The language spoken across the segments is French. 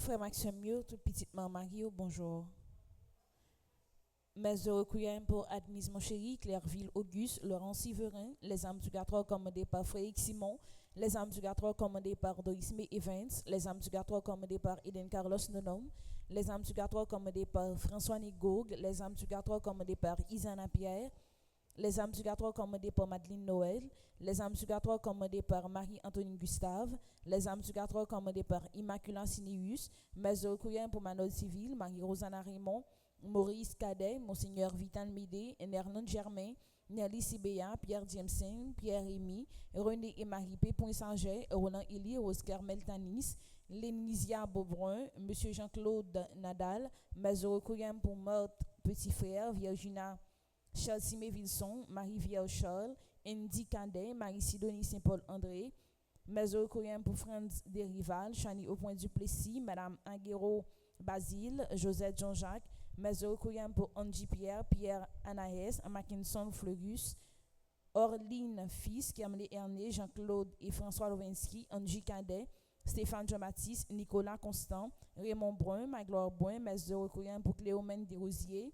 Frère Maxime, toute petite maman Mario, bonjour. Mes requiem pour Admise mon chéri, Clairville Auguste, Laurent Siverin, les âmes du 4 commandées par Frédéric Simon, les âmes du 4 commandées par Doris May Evans, les âmes du 4 commandées par Eden Carlos Nonom, les âmes du 4 commandées par François Nigog, les âmes du 4 commandées par Isana Pierre, les âmes du 4 commandées par Madeleine Noël, les âmes du 4 commandées par Marie-Antoine Gustave, les âmes du 4 commandées par Immaculée Sineus, mes requiem pour Manol Civil, Marie-Rosanna Raymond, Maurice Cadet, Monseigneur Vital Médé, Hernand Germain, Nelly Sibéa, Pierre Jameson, Pierre Rémy, René et Marie P. Sanger, Roland Élie, Oscar Meltanis, Lénisia Beaubrun, Monsieur Jean-Claude Nadal, Mazoro Koyam pour Marthe Petit Frère, Virginia Charles Simé Vilson, Marie-Vierge Charles, Andy Cadet, Marie-Sidonie Saint-Paul André, Mazoro Koyam pour Franz Derival, Chani au point du Plessis, Madame Anguero Basile, Josette Jean-Jacques, Mazo Koyam pour Angie Pierre, Pierre Anaès, Mackinson Flegus, Orline Fils, Kermlé Ernest, Jean-Claude et François Lovinsky, Angie Cadet, Stéphane Jean-Baptiste, Nicolas Constant, Raymond Brun, Magloire Brun, Mazo Koyam pour Cléomène Desrosiers,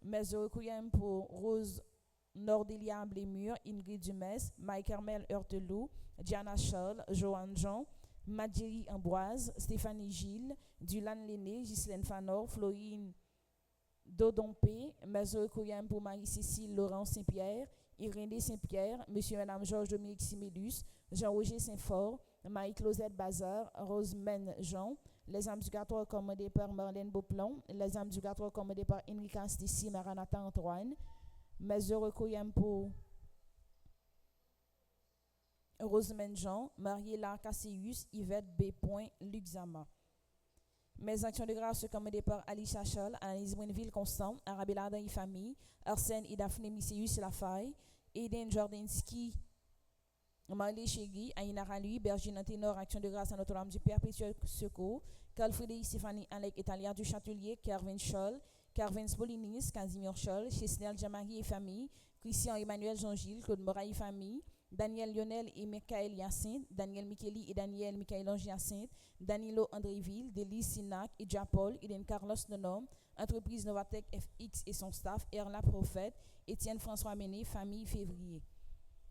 Mazo Koyam pour Rose Nordélia Blémur, Ingrid Dumès, Marie-Carmel Heurtelou, Diana Charles, Joanne Jean, Madjeri Ambroise, Stéphanie Gilles, Dulan Lenné, Ghislaine Fanor, Florine Dodompé, Mazo Koyam pour Marie-Cécile Laurent Saint-Pierre, Irénée Saint-Pierre, Monsieur et Madame Georges Dominique Simélus, Jean-Roger Saint-Fort, Marie-Clausette Bazar, Rosemène Jean, les âmes du gâteau commandées par Marlène Beauplan, les âmes du gâteau commandées par Enrica Stissi, Maranatha Antoine, Mazo Koyam pour Rosemène Jean, Mariela Cassius, Yvette B. Luxama. Mes actions de grâce commandées par Ali Chachal, Annelise Brinville Constant, Arabella Adam Famille, Arsène et Daphné Misséus Lafaille, Eden Jordanski, Marley Chéri, Aïna Ralui, Bergine Ténor, Action de grâce à Notre-Dame du Perpétuel Secours, Carl Frédéric Stéphanie Alec Italia du Châtelier, Kervin Scholl, Carvin Spolinis, Casimir Scholl, Chesnel Jamari et famille, Christian Emmanuel Jean-Gilles, Claude Moraï famille, Daniel Lionel et Michael Hyacinthe, Daniel Micheli et Daniel Michael-Ange Hyacinthe, Danilo Andréville, Delis Sinac et Japol, Eden Carlos Nonom, Entreprise Novatec FX et son staff, Erla Prophète, Étienne François Méné, famille Février.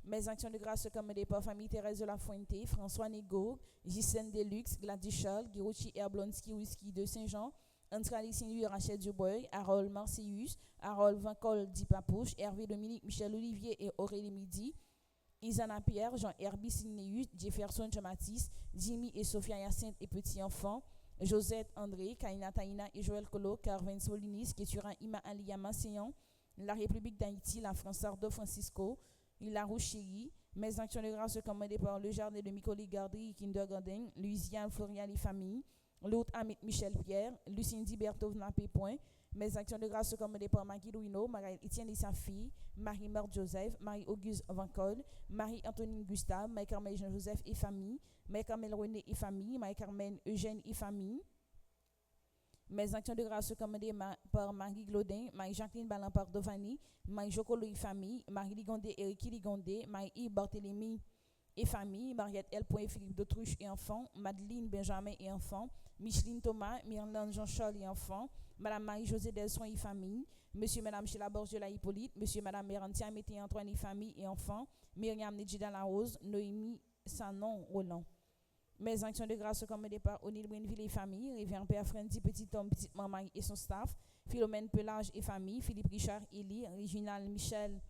Mes actions de grâce commandées par famille Thérèse de la Fuente, François Nego, Gisèle Deluxe, Gladys Charles, Girouchi Herblonski, Whisky de Saint-Jean, Antrali Saint-Louis, Rachel Dubois, Harold Marcius, Harold Vincol Dipapouche, Hervé Dominique, Michel Olivier et Aurélie Midi, Isana Pierre, Jean-Herbie Signeus, Jefferson Jean-Baptiste, Jimmy et Sophia Hyacinthe et Petit Enfant, Josette André, Kaina Taina et Joël Colo, Carvin Solinis, Kéturan Ima Alia Masséan, la République d'Haïti, la France Sardo Francisco, La Roche-Chérie, mes actions de grâce commandées par le jardin de Micoli Gardry, Kindergarten, Louisiane Florian et famille, l'autre Amit Michel Pierre, Lucindy Bertov Napé Point, Mes actions de grâce sont commandées par Maggie Louino, Marie-Étienne et sa fille, Marie-Marthe Joseph, Marie-Auguste Van Col, Marie-Antonine Gustave, Marie-Carmel Jean-Joseph et famille, Marie-Carmel René et famille, Marie-Carmen Eugène et famille. Mes actions de grâce sont commandées par Marie Glaudin, Marie-Jacqueline Balampard Dovani, Marie-Jocolo et famille, Marie Ligondé et Ricky Ligondé, Marie-Yves Barthélémy et famille, Mariette L. Philippe d'Autruche et enfants, Madeleine Benjamin et enfants, Micheline Thomas, Myrland Jean-Charles et enfants, Madame Marie-Josée Delsoin et famille, Monsieur et Madame Sheila Borgela Hippolyte, Monsieur et Madame Mérantia Mété Antoine et famille et enfants, Myriam Nedjida La Rose, Noémie Sanon Roland. Mes actions de grâce sont commandées par O'Neill Brinville et famille, Révérend Père Frenzy Petit Homme, Petite Maman et son staff, Philomène Pelage et famille, Philippe Richard Élie, Réginald Michel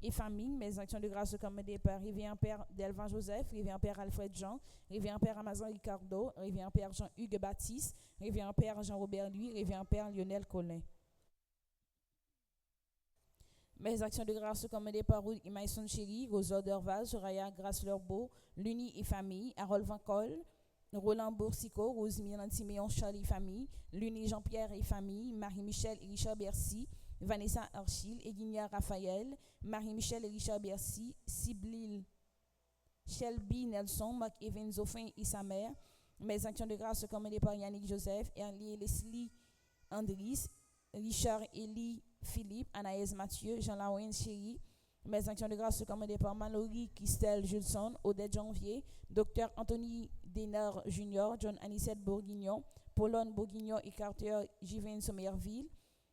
et famille. Mes actions de grâce sont commandées par Révérend Père Delvin Joseph, Révérend Père Alfred Jean, Révérend Père Amazon Ricardo, Révérend Père Jean-Hugues Baptiste, Révérend Père Jean-Robert Louis, Révérend Père Lionel Collin. Mes actions de grâce sont commandées par Ruth Imaïson Chéri, Rosa Derval, Soraya Grace Lurbeau, Luni et famille, Harold Van Col, Roland Boursico, Rosemire Lantiméon, Charlie famille, Luni Jean-Pierre et famille, Marie-Michel et Richard Bercy, Vanessa Archil, Eguinia Raphaël, Marie-Michel et Richard Bercy, Sibyl Shelby Nelson, Marc Evans Zofin et sa mère. Mes actions de grâce sont commandées par Yannick Joseph, Erlie Leslie Andris, Richard Elie Philippe, Anaïs Mathieu, Jean-Laurent Chéri. Mes actions de grâce sont commandées par Mallory Christelle Julson, Odette Janvier, Dr Anthony Denard Jr., John Anicette Bourguignon, Paulone Bourguignon et Carter Givin Sommerville.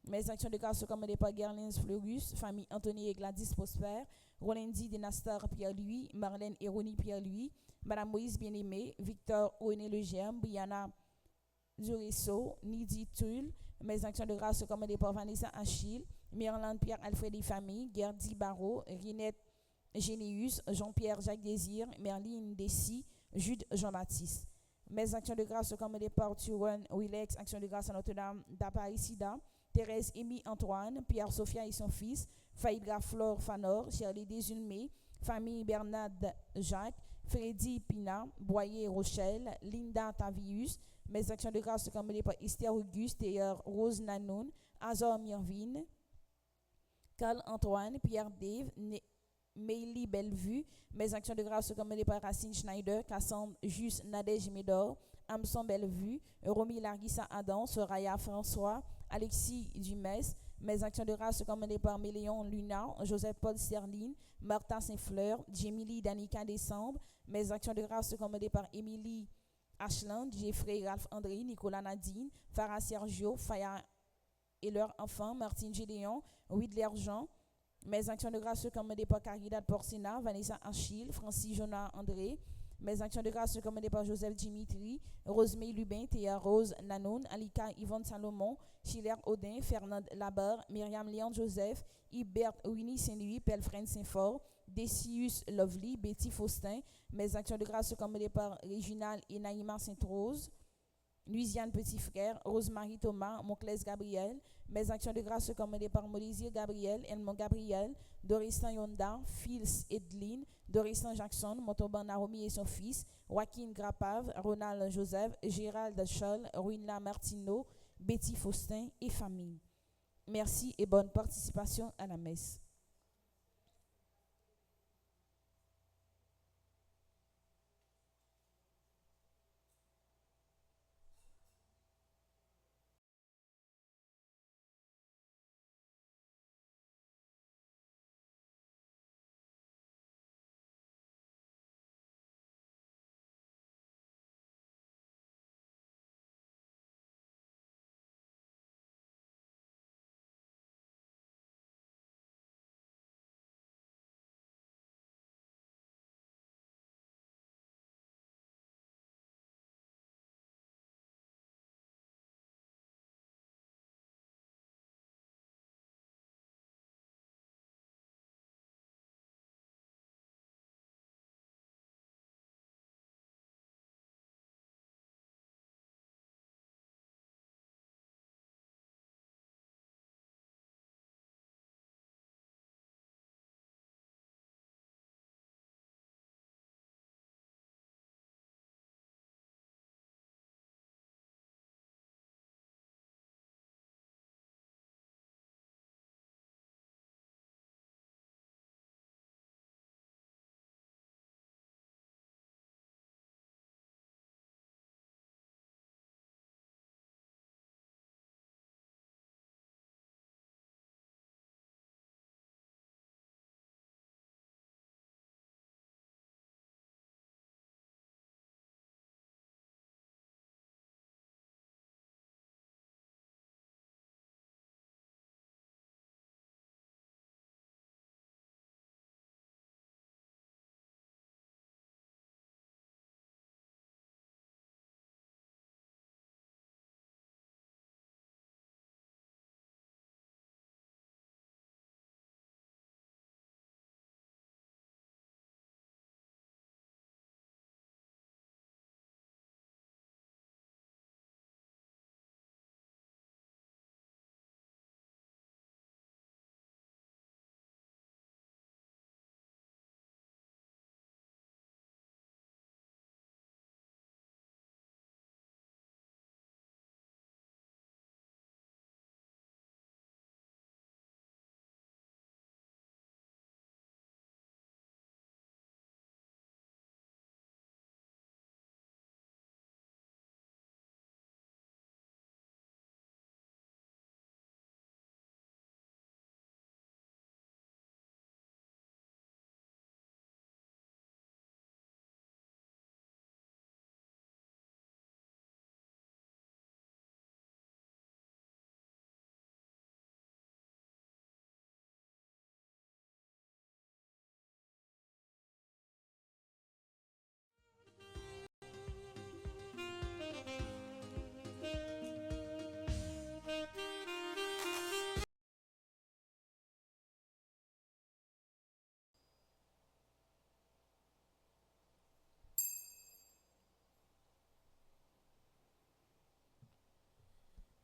Mes actions de grâce sont commandées par Gerlins Fleurus, famille Anthony et Gladys Prosper, Rolandi Denastar Pierre-Louis, Marlène et Ronnie Pierre-Louis, Madame Moïse Bien-Aimé, Victor René Legerme, Brianna Duresso, Nidi Tulle. Mes actions de grâce sont commandées par Vanessa Achille, Myrland Pierre-Alfred et famille, Gerdy Barrault, Rinette Généus, Jean-Pierre Jacques Désir, Merline Dessy, Jude Jean-Baptiste. Mes actions de grâce sont commandées par Turon Wilex, Action de grâce à Notre-Dame d'Apaïsida, Thérèse Émy Antoine, Pierre Sophia et son fils, Faïdra Flore Fanor, Shirley Desulmé, famille Bernard Jacques, Freddy Pina, Boyer Rochelle, Linda Tavius. Mes actions de grâce sont commandées par Esther Auguste, Théeur Rose Nanoun, Azor Mirvine, Carl Antoine, Pierre Dave, Meili Bellevue. Mes actions de grâce sont commandées par Racine Schneider, Cassandre Juste Nadège Médor, Amson Bellevue, Romy Larissa Adam, Soraya François, Alexis Dumès. Mes actions de grâce sont commandées par Méléon Luna, Joseph Paul Sterling, Martha Saint-Fleur, Jemily Danica Décembre. Mes actions de grâce sont commandées par Émilie Ashland, Jeffrey Ralph André, Nicolas Nadine, Farah Sergio, Faya et leurs enfants, Martine Gédéon, Widler Jean. Mes actions de grâce sont commandées par Caridad Porcina, Vanessa Achille, Francis Jonah André. Mes actions de grâce sont commandées par Joseph Dimitri, Rosemée Lubin, Théa Rose Nanoun, Alika Yvonne Salomon, Schiller Audin, Fernand Labar, Myriam Léon Joseph, Hubert Winnie Saint-Louis, Pelfren Saint-Fort, Decius Lovely, Betty Faustin. Mes actions de grâce sont commandées par Réginald et Naïma Sainte-Rose, Louisiane Petit Frère, Rosemary Thomas, Monclès Gabriel. Mes actions de grâce sont commandées par Molisir Gabriel, Elmon Gabriel, Doristan Yonda, Fils Edline, Doristan Jackson, Motoban Naomi et son fils, Joaquin Grapave, Ronald Joseph, Gérald Scholl, Ruina Martineau, Betty Faustin et famille. Merci et bonne participation à la messe.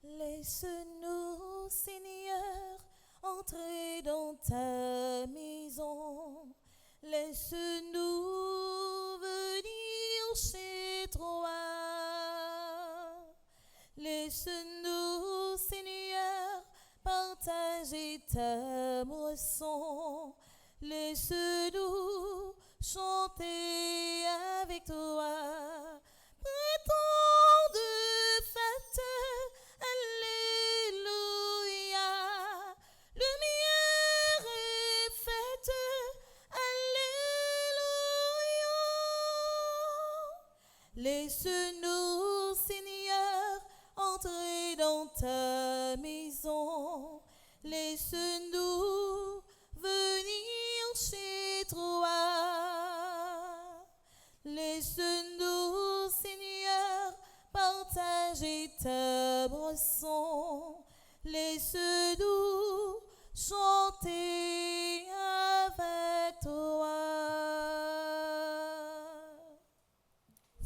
Laisse-nous, Seigneur, entrer dans ta maison. Laisse-nous venir chez toi. Laisse-nous, Seigneur, partager ta moisson. Laisse-nous chanter avec toi. Prêtons de fête, alléluia. Lumière et fête, alléluia. Laisse-nous, Seigneur, entrer dans ta maison. Laisse-nous venir chez toi. Laisse-nous, Seigneur, partager ta boisson. Laisse-nous chanter avec toi.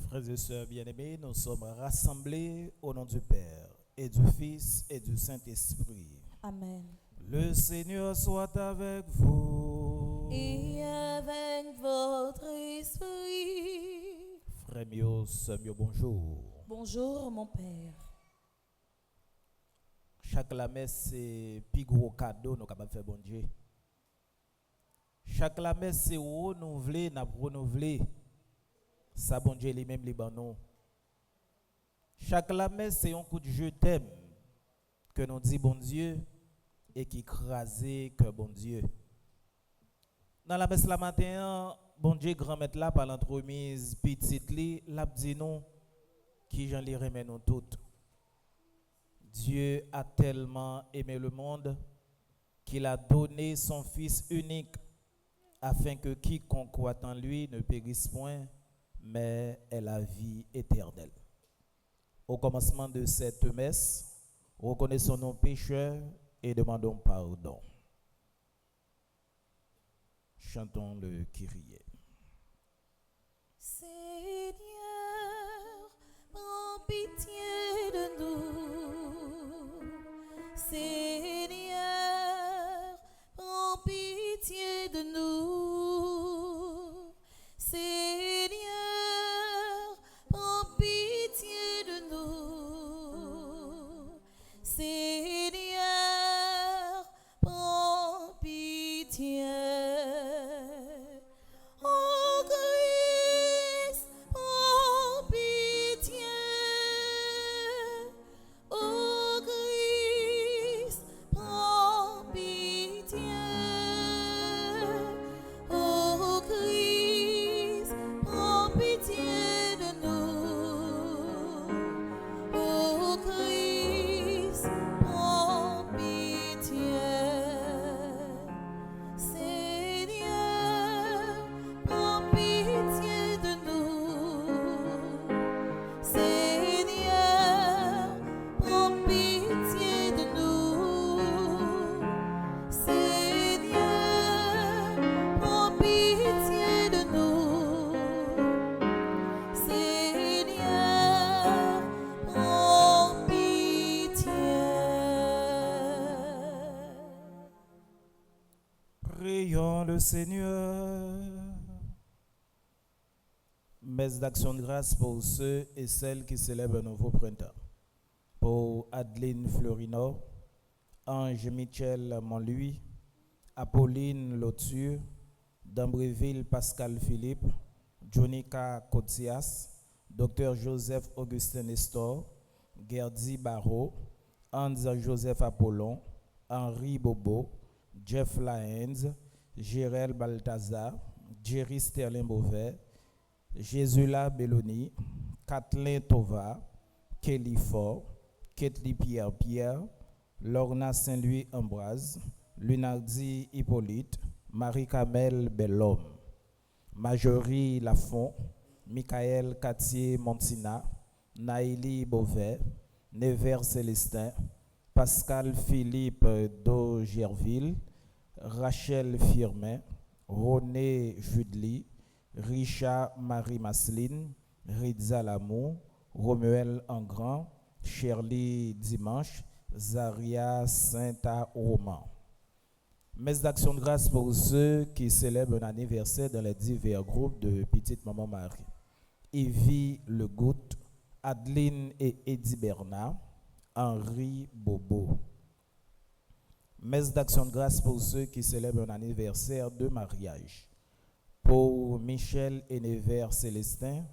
Frères et sœurs bien-aimés, nous sommes rassemblés au nom du Père et du Fils et du Saint-Esprit. Amen. Le Seigneur soit avec vous. Et avec votre esprit. Frères mieux, sœurs mieux, bonjour. Bonjour, mon Père. Chaque la messe, c'est le plus gros cadeau que nous sommes capables de faire, bon Dieu. Chaque la messe, c'est renouveler, nous renouveler. Ça, bon Dieu, lui-même, les nous. Chaque la messe, c'est un coup de je t'aime que nous dit bon Dieu et qui crase que bon Dieu. Dans la messe la matin, bon Dieu, grand maître là, par l'entremise petite li, l'a dit nous qui j'en les remet nous toutes. Dieu a tellement aimé le monde qu'il a donné son Fils unique afin que quiconque croit en lui ne périsse point, mais ait la vie éternelle. Au commencement de cette messe, reconnaissons nos pécheurs et demandons pardon. Chantons le Kyrie. Seigneur, prends pitié de nous. Seigneur, prends pitié de nous. Seigneur, prends pitié de nous. Seigneur, prends pitié. Oh Christ, prends pitié. Oh Christ, prends pitié. Oh Christ, prends pitié de nous. Oh Christ, prends pitié. Seigneur, prends pitié de nous. Seigneur, prends pitié de nous. Seigneur, prends pitié de nous. Seigneur, prends pitié. Prions le Seigneur. Messe d'action de grâce pour ceux et celles qui célèbrent un nouveau printemps. Pour Adeline Fleurino, Ange Michel Montluy, Apolline Loture, d'Ambréville Pascal Philippe, Jonica Cotias, Dr Joseph Augustin Nestor, Gerdy Barrault, Hans Joseph Apollon, Henri Bobo, Jeff Laenz, Gérel Balthazar, Jerry Sterling Beauvais, Jésula Belloni, Kathleen Tova, Kelly Fort, Ketli Pierre-Pierre, Lorna Saint-Louis Ambroise, Lunardi Hippolyte, Marie-Camille Bellhomme, Marjorie Lafont, Michael Cathier Montina, Naïli Beauvais, Nevers Célestin, Pascal Philippe d'Augerville, Rachel Firmin, René Judely, Richard Marie Masseline, Ridza Lamou, Romuel Engrand, Shirley Dimanche, Zaria Saint-Roman. Messe d'action de grâce pour ceux qui célèbrent un anniversaire dans les divers groupes de Petite Maman Marie. Evie Le Goutte, Adeline et Eddie Bernard, Henri Bobo. Messe d'action de grâce pour ceux qui célèbrent un anniversaire de mariage. Pour Michel et Nevers Célestin.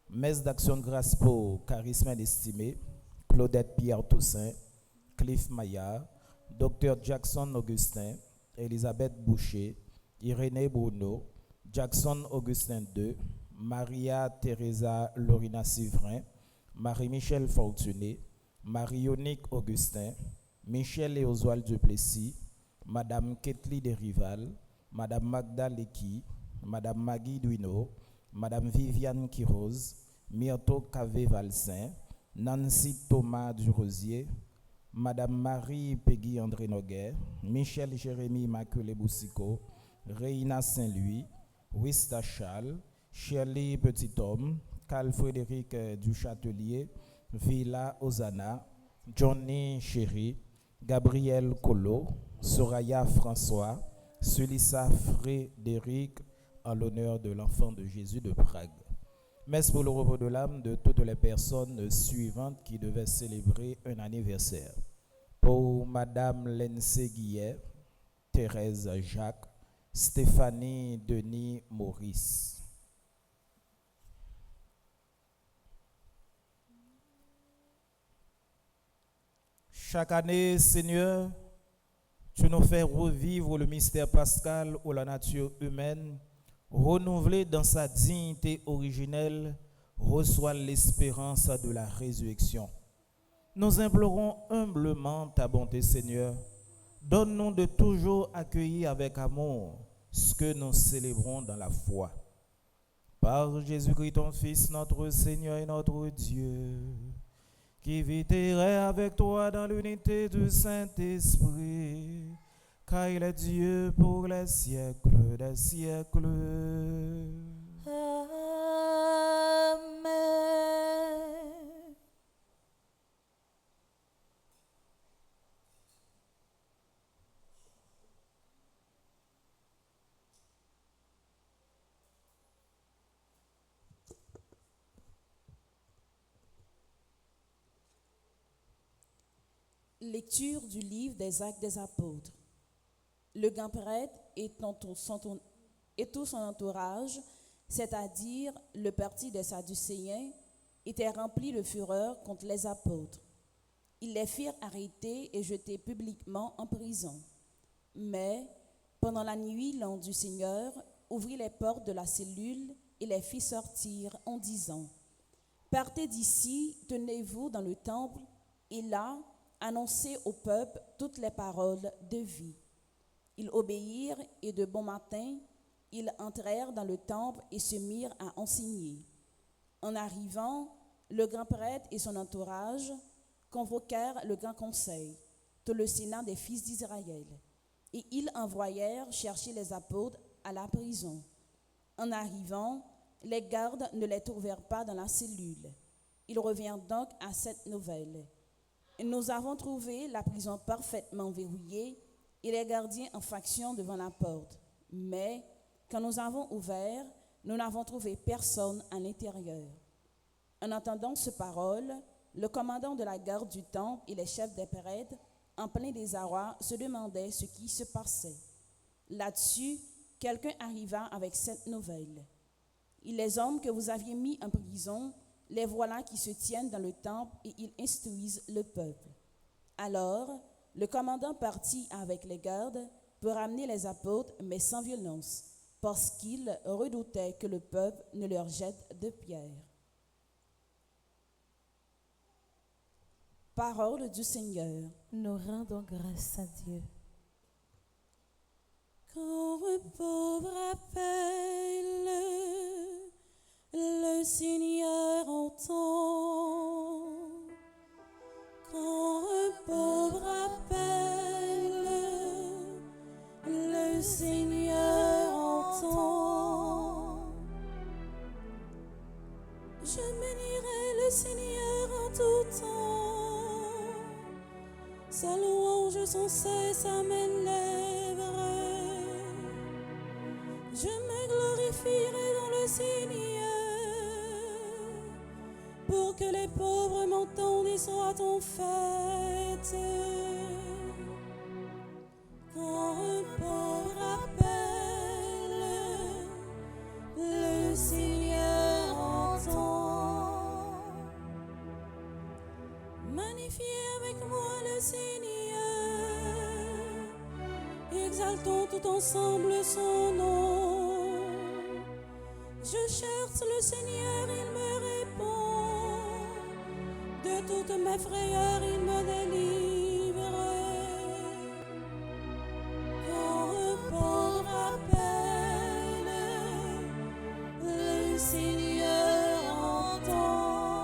Messe d'action de grâce pour Charisme Estimé, Claudette Pierre Toussaint, Cliff Maillard, Dr Jackson Augustin, Elisabeth Boucher, Irénée Bruno, Jackson Augustin II, Maria Teresa Lorina Sivrin, Marie-Michel Fortuné, Marie-Yonique Augustin, Michel et Oswald Duplessis, Madame Ketli Desrival, Madame Magda Leki, Madame Maggie Duino, Madame Viviane Quiroz, Myrto Cavé-Valsin, Nancy Thomas Durosier, Madame Marie Peggy André Noguet, Michel Jérémy Immaculé Boussico, Reina Saint-Louis, Wista Chal, Shirley Petit-Homme, Carl Frédéric Duchâtelier, Villa Ozana, Johnny Chéri, Gabriel Colo, Soraya François, Sulissa Frédéric, en l'honneur de l'enfant de Jésus de Prague. Messe pour le repos de l'âme de toutes les personnes suivantes qui devaient célébrer un anniversaire. Pour Madame Lensé Guillet, Thérèse Jacques, Stéphanie Denis Maurice. Chaque année, Seigneur, tu nous fais revivre le mystère pascal où la nature humaine, renouvelée dans sa dignité originelle, reçoit l'espérance de la résurrection. Nous implorons humblement ta bonté, Seigneur. Donne-nous de toujours accueillir avec amour ce que nous célébrons dans la foi. Par Jésus-Christ, ton Fils, notre Seigneur et notre Dieu, qui vit et règne avec toi dans l'unité du Saint-Esprit, car il est Dieu pour les siècles des siècles. Amen. Lecture du livre des Actes des Apôtres. Le grand prêtre et tout son entourage, c'est-à-dire le parti des Sadducéens, étaient remplis de fureur contre les apôtres. Ils les firent arrêter et jeter publiquement en prison. Mais, pendant la nuit, l'ange du Seigneur ouvrit les portes de la cellule et les fit sortir en disant : « Partez d'ici, tenez-vous dans le temple, et là, annoncer au peuple toutes les paroles de vie. » Ils obéirent et de bon matin, ils entrèrent dans le temple et se mirent à enseigner. En arrivant, le grand prêtre et son entourage convoquèrent le grand conseil, tout le sénat des fils d'Israël, et ils envoyèrent chercher les apôtres à la prison. En arrivant, les gardes ne les trouvèrent pas dans la cellule. Ils revinrent donc à cette nouvelle : « Nous avons trouvé la prison parfaitement verrouillée et les gardiens en faction devant la porte. Mais, quand nous avons ouvert, nous n'avons trouvé personne à l'intérieur. » En entendant ces paroles, le commandant de la garde du temple et les chefs des prêtres, en plein désarroi, se demandaient ce qui se passait. Là-dessus, quelqu'un arriva avec cette nouvelle : « Les hommes que vous aviez mis en prison, les voilà qui se tiennent dans le temple et ils instruisent le peuple. » Alors, le commandant partit avec les gardes pour ramener les apôtres, mais sans violence, parce qu'il redoutait que le peuple ne leur jette de pierres. Parole du Seigneur. Nous rendons grâce à Dieu. Quand un pauvre appelle, le Seigneur entend. Quand un pauvre appelle, le Seigneur entend. Je bénirai le Seigneur en tout temps. Sa louange sans cesse à mes lèvres. Je me glorifierai dans le Seigneur, pour que les pauvres m'entendent et soient en fête. Quand un pauvre appelle, le Seigneur entend. Magnifiez avec moi le Seigneur, exaltons tout ensemble son nom. Je cherche le Seigneur, il me répond. De toutes mes frayeurs, il me délivre. Quand un pauvre appelle, le Seigneur entend.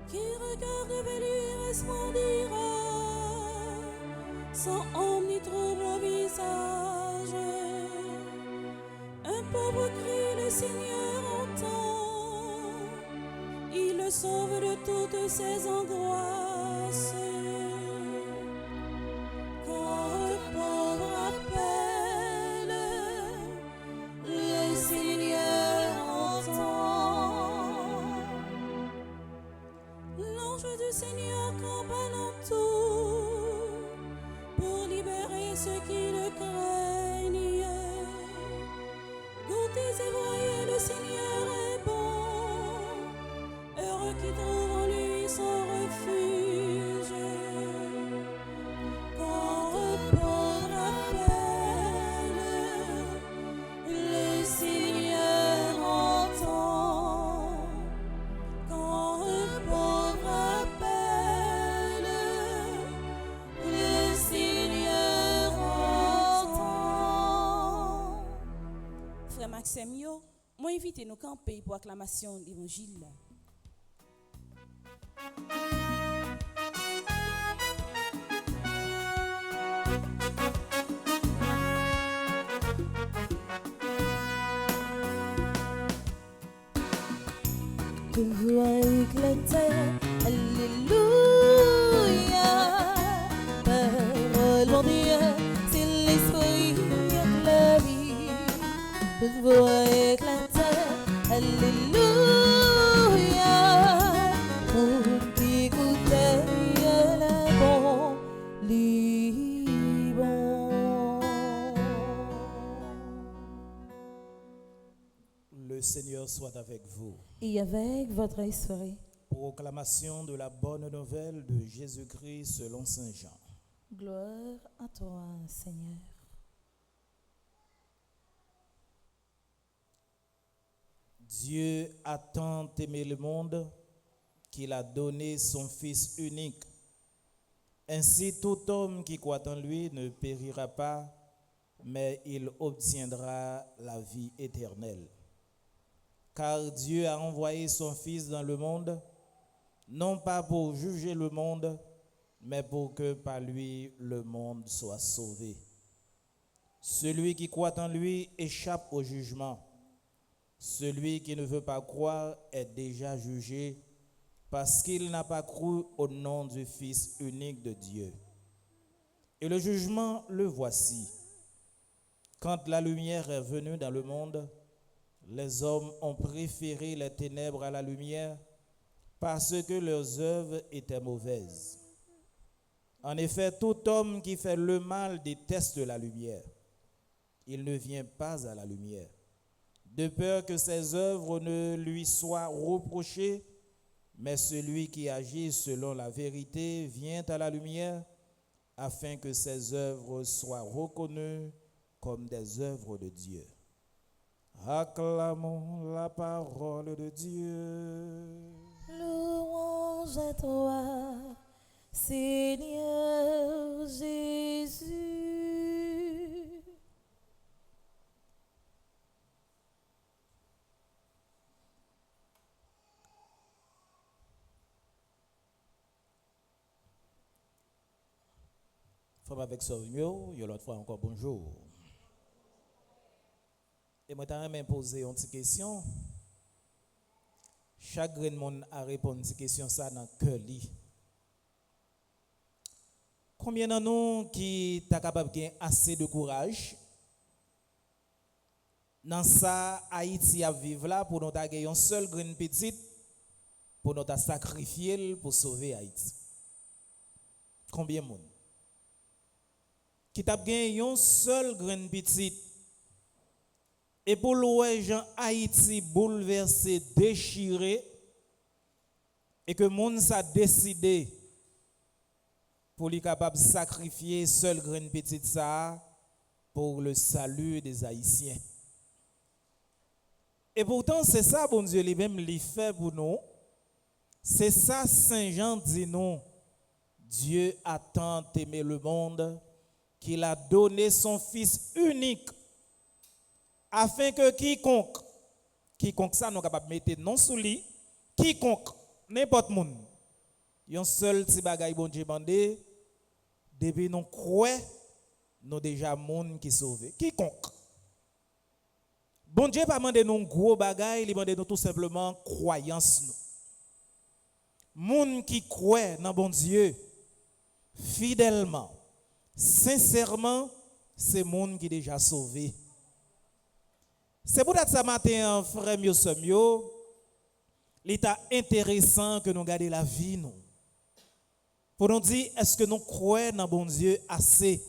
Qui regarde vers lui resplendira, sans ombre ni trouble au visage. Un pauvre cri, le Seigneur entend. Il le sauve de toutes ses angoisses. Quand un pauvre appelle, le Seigneur entend. L'ange du Seigneur campe alentour pour libérer ceux qui le craignent. Goûtez et voyez, le Seigneur est bon. Heureux qui trouve en lui son refuge. Quand un pauvre appelle, le Seigneur entend. Quand un pauvre appelle, le Seigneur entend. Frère Maxime, moi invite nous camper pour acclamation de l'évangile. Que voix éclater, alléluia. Parole mon Dieu, c'est l'esprit et la vie. Que voix éclater, alléluia. Pour t'écouter, le bon libre. Le Seigneur soit avec vous. Et avec votre esprit. Proclamation de la bonne nouvelle de Jésus-Christ selon Saint Jean. Gloire à toi, Seigneur. Dieu a tant aimé le monde qu'il a donné son Fils unique. Ainsi, tout homme qui croit en lui ne périra pas, mais il obtiendra la vie éternelle. Car Dieu a envoyé son Fils dans le monde, non pas pour juger le monde, mais pour que par lui le monde soit sauvé. Celui qui croit en lui échappe au jugement. Celui qui ne veut pas croire est déjà jugé parce qu'il n'a pas cru au nom du Fils unique de Dieu. Et le jugement, le voici. Quand la lumière est venue dans le monde, les hommes ont préféré les ténèbres à la lumière parce que leurs œuvres étaient mauvaises. En effet, tout homme qui fait le mal déteste la lumière. Il ne vient pas à la lumière, de peur que ses œuvres ne lui soient reprochées, mais celui qui agit selon la vérité vient à la lumière afin que ses œuvres soient reconnues comme des œuvres de Dieu. Acclamons la parole de Dieu. Louange à toi, Seigneur Jésus. Femme avec Sauvignon, il y a l'autre fois encore bonjour. Et moi, je vais poser une petite question. Chaque grand monde a répondu à cette question ça dans le cœur. Combien de nous qui sont capables de assez de courage dans ça Haïti à vivre là pour nous gagner un seul grain petite pour nous sacrifier pour sauver Haïti? Combien de monde qui t'a gagné un seul grain petite et pour le gens Haïti bouleversé, déchiré et que monde ça décidé pour lui capable de sacrifier seul grain petite ça pour le salut des Haïtiens. Et pourtant c'est ça bon Dieu lui-même lui fait pour nous. C'est ça Saint Jean dit nous. Dieu a tant aimé le monde qu'il a donné son fils unique afin que quiconque ça nous capable mettre non sous lui, quiconque n'importe monde un seul petit bagay bon Dieu mandé depuis nous croit nous déjà monde qui sauvé quiconque bon Dieu pas mandé nous gros bagay, il mandé nous tout simplement croyance nous monde qui croit dans bon Dieu fidèlement sincèrement c'est monde qui déjà sauvé. C'est pour ça matin frère mio semio l'état intéressant que nous garder la vie nous pour nous dire est-ce que nous croyons dans bon Dieu assez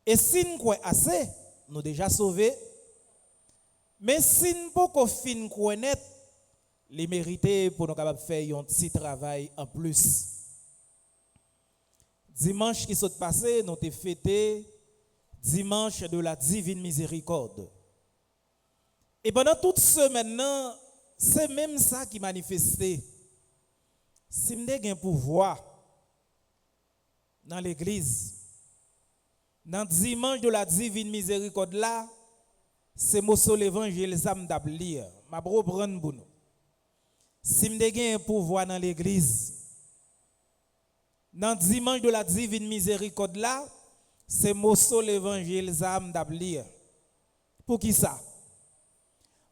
et si nous croyons assez nous déjà sauvés mais si nous pas fin connaître les mérités pour nous capable faire un petit travail en plus. Dimanche qui s'est passé nous avons fêté dimanche de la divine miséricorde. Et pendant toute semaine, c'est même ça qui manifestait. Si nous avons un pouvoir dans l'église, dans dimanche de la divine miséricorde là, c'est mot sur l'évangile zam d'ablir. Ma reprendre pour nous. Si nous avons un pouvoir dans l'église, dans dimanche de la divine miséricorde là, c'est Mosso l'évangile zam d'ablir. Pour qui ça?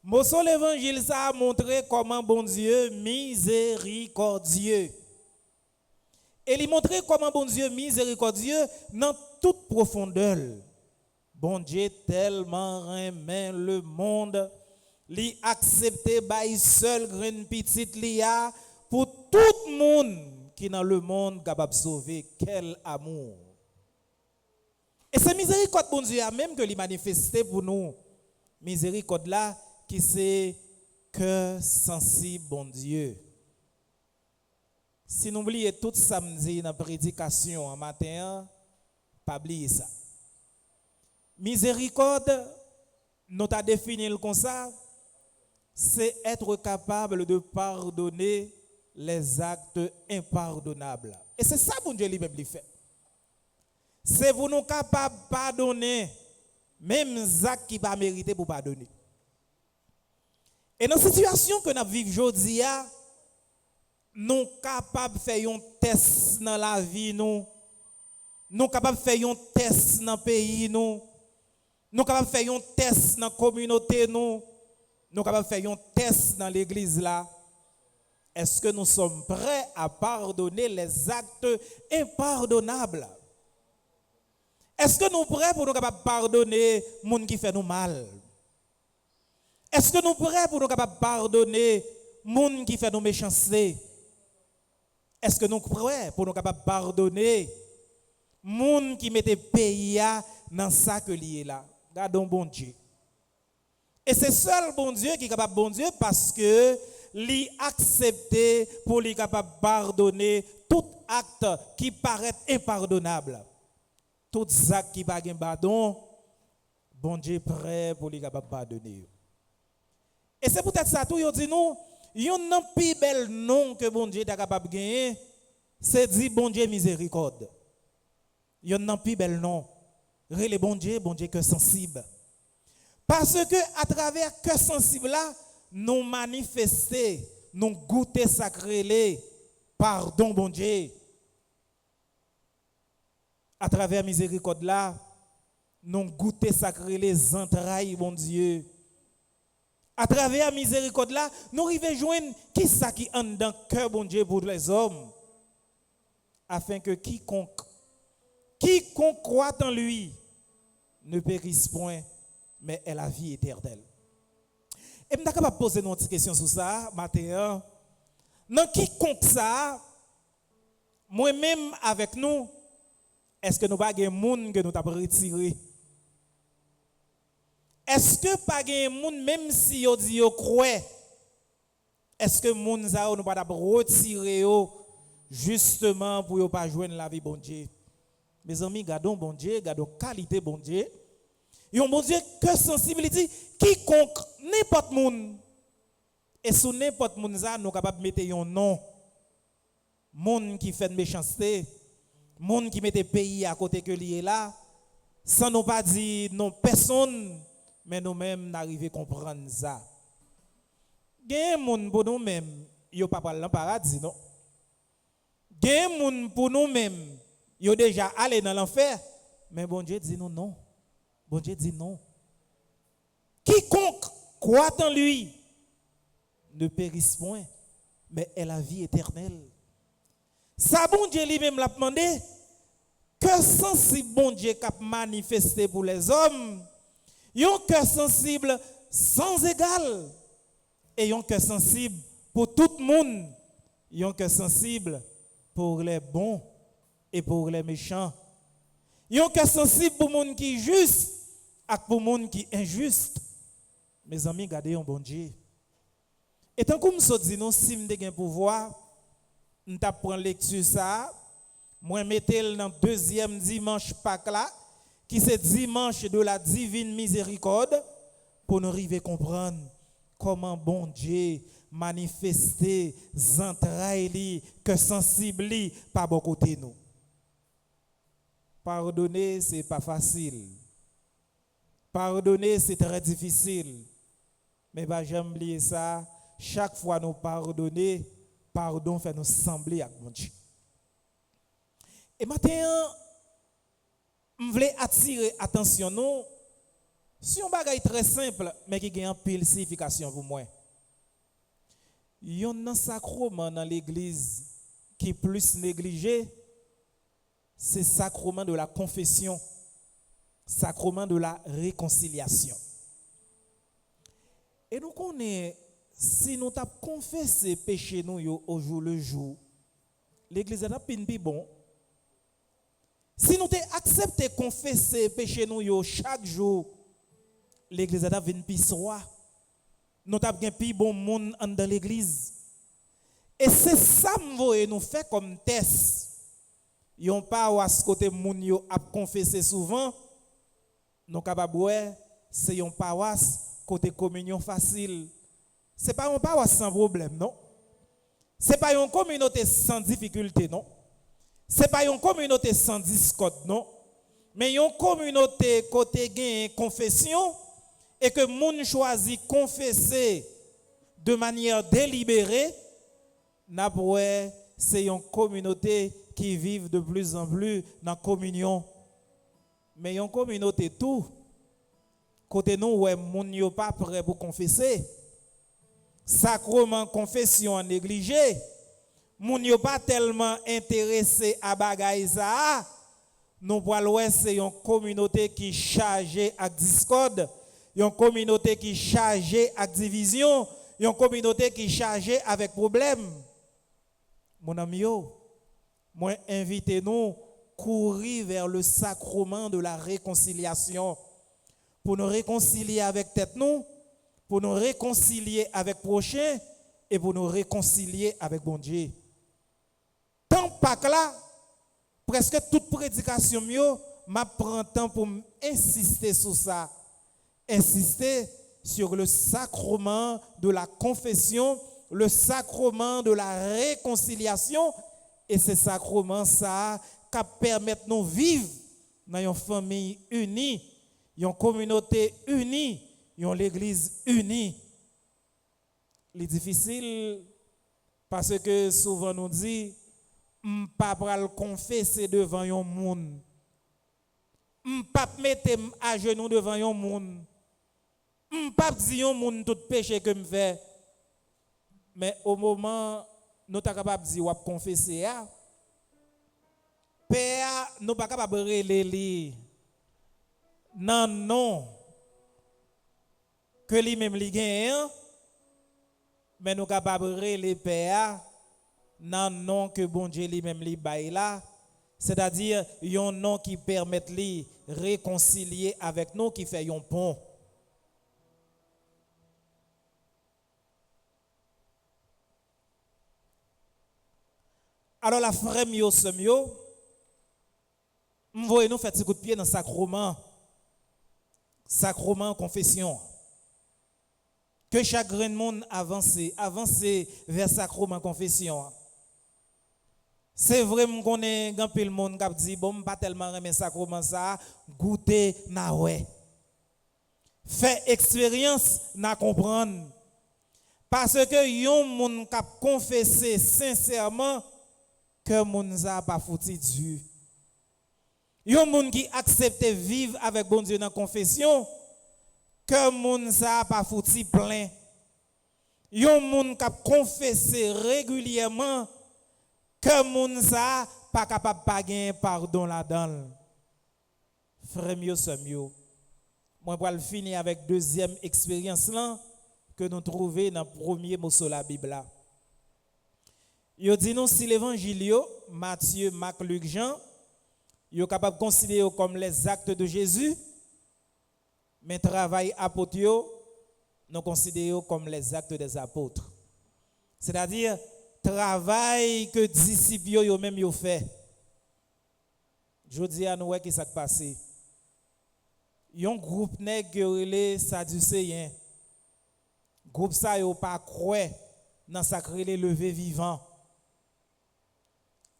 Mosso l'évangile ça a montré comment bon Dieu miséricordieux. Et il montrait comment bon Dieu miséricordieux dans toute profondeur. Bon Dieu tellement aimé le monde, li accepté by seul grain petite lia pour tout le monde qui dans le monde capable de sauver. Quel amour! Et c'est miséricorde bon Dieu a même que lui manifesté pour nous. Miséricorde là qui c'est cœur sensible bon Dieu. Si nous oublions tout samedi dans la prédication en matin, pas oublier ça. Miséricorde, nous t'a défini comme ça, c'est être capable de pardonner les actes impardonnables. Et c'est ça bon Dieu lui-même lui fait. C'est vous nous capables de pardonner même les actes qui ne pas mérité pour pardonner. Et dans la situation que nous vivons aujourd'hui, nous sommes capables de faire un test dans la vie, nous sommes capables de faire un test dans le pays, nous sommes capables de faire un test dans la communauté, nous sommes capables de faire un test dans l'église là. Est-ce que nous sommes prêts à pardonner les actes impardonnables? Est-ce que nous sommes prêts pour nous capables de pardonner les gens qui font nous mal? Est-ce que nous sommes prêts pour nous capables de pardonner les gens qui font nous méchanceté? Est-ce que nous sommes prêts pour nous capables de pardonner les gens qui mettent le pays dans ça que lié là? Gardons bon Dieu. Et c'est seul bon Dieu qui est capable bon Dieu parce que lui accepter pour lui capable pardonner tout acte qui paraît impardonnable. Tout acte qui pas pardon, bon Dieu est prêt pour lui capable pardonner. Et c'est peut-être ça tout yo dit nous, yon nan pi bel nom que bon Dieu est capable gagner, c'est dit bon Dieu miséricorde. Yon nan pi bel nom. Rele bon Dieu que sensible. Parce que à travers cœur sensible là, nous manifester, nous goûter sacré, pardon bon Dieu. À travers miséricorde là, nous goûter sacré les entrailles bon Dieu. À travers la miséricorde là, nous arrivons joindre qui ça qui en dans cœur bon Dieu pour les hommes afin que quiconque croit en lui ne périsse point mais ait la vie éternelle. Et je suis capable de poser une petite question sur ça matin. Dans quiconque ça, moi-même avec nous, est-ce que nous pas un monde que nous avons retiré? Est-ce que pas un monde même si on dit qu'on croit, est-ce que monde ça nous pas retirer justement pour ne pas joindre la vie bon Dieu? Mes amis, gardons bon Dieu, gardons qualité bon Dieu. Et on bon Dieu que sensibilité quiconque n'importe monde et sous n'importe monde ça nous capable mettre un nom. Monde qui fait de méchanceté, monde qui mette pays à côté que lié là, sans nous pas dire non personne, mais nous-mêmes n'arriver à comprendre ça. Gen monde pour nous-mêmes, yo pas parler dans paradis non. Gen monde pour nous-mêmes, yo déjà allé dans l'enfer, mais bon Dieu dit non. Bon Dieu dit non. Quiconque croit en lui ne périsse point, mais ait la vie éternelle. Ça, bon Dieu lui-même l'a demandé, que sensible bon Dieu qui a manifesté pour les hommes, un cœur sensible sans égal, et un cœur sensible pour tout le monde, un cœur sensible pour les bons et pour les méchants. Un cœur sensible pour les gens qui sont justes et pour les gens qui sont injustes. Mes amis, gardez un bon Dieu. Et tant que je dis, non, si je ai un pouvoir, je prends lecture ça, moi mettez dans le deuxième dimanche Pâques là, qui c'est dimanche de la divine miséricorde, pour nous arriver à comprendre comment bon Dieu manifester entrailles que sensible par bon côté nous. Pardonner c'est pas facile. Pardonner c'est très difficile. Mais bah j'aime oublier ça, chaque fois nous pardonner, pardon fait nous sembler avec mon Dieu. Et maintenant, je voulais attirer attention nous sur un bagage très simple, mais qui a une pile signification pour moi. Il y a un sacrement dans l'église qui est plus négligé, c'est le sacrement de la confession, sacrement de la réconciliation. Et nous connaissons, si nous avons confessé péché nous au jour le jour, l'église a pas bon. Si nous avons accepté confesser péché nous chaque jour, l'église a venu plus soir. Nous avons un plus bon monde dans l'église. Et c'est ça que nous fait comme test. Yon pas à ce côté moun yo a confessé souvent. Nous capable c'est yon paroisse côté communion facile. C'est pas un paroisse sans problème non. C'est pas une communauté sans difficulté non. C'est pas une communauté sans discorde non. Mais une communauté côté gain confession et que moun choisit confesser de manière délibérée, c'est une communauté qui vit de plus en plus dans la communion. Mais une communauté tout, côté nous, ouais, moun yo pas prêt pour confesser. Sacrement confession négligé. Moun yo pas tellement intéressé à bagay ça. Nous voyons c'est une communauté qui chargée à discorde. Une communauté qui est chargée avec division, une communauté qui est chargée avec problème. Mon ami, moi invitez-nous courir vers le sacrement de la réconciliation pour nous réconcilier avec tête nous, pour nous réconcilier avec prochain et pour nous réconcilier avec bon Dieu. Tant pas que là, presque toute prédication m'a prend temps pour insister sur ça. Insister sur le sacrement de la confession, le sacrement de la réconciliation, et ce sacrement ça qui permet de nous vivre dans une famille unie, une communauté unie, une église unie. C'est difficile parce que souvent nous dit pas le confesser devant un monde, pas mettre à genoux devant un monde. Pas dire moun tout péché que me fait, mais au moment nous ta capable dire ou confesser a, père nous pas capable relayer non non que lui même li gagne, mais nous capable relayer père non non que bon Dieu lui même li bail là, c'est-à-dire un nom qui permet lui réconcilier avec nous, qui fait un pont. Alors la frère mio semio, m'voyez nous faire petit coup de pied dans sacrement confession. Que chaque grain de monde avance vers sacrement confession. C'est vrai qu'on est grand pile monde qui dit bon pas tellement aimer sacrement ça, goûter na ouais. Faire expérience na comprendre. Parce que yon monde qui confesser sincèrement que moun sa pas fouti Dieu. Yon moun qui accepte vivre avec bon Dieu dans confession, que moun sa pas fouti plein. Yon moun qui confesser régulièrement, que moun sa pas capable pas gagner pardon là-dedans. Frère mieux semio. Moi pour finir avec deuxième expérience là que nous trouvons dans premier mot sur la Bible là. Yo dit nous si l'évangile Matthieu, Marc, Luc, Jean, yo capable de considérer comme les actes de Jésus, mais travail apôtre nous considérons comme les actes des apôtres. C'est-à-dire travail que disciples yo même yo fait. Je dis à nous qui s'est passé. Yon groupe nèg les Sadducéens. Groupe ça yo pas croire dans sacré lever vivant.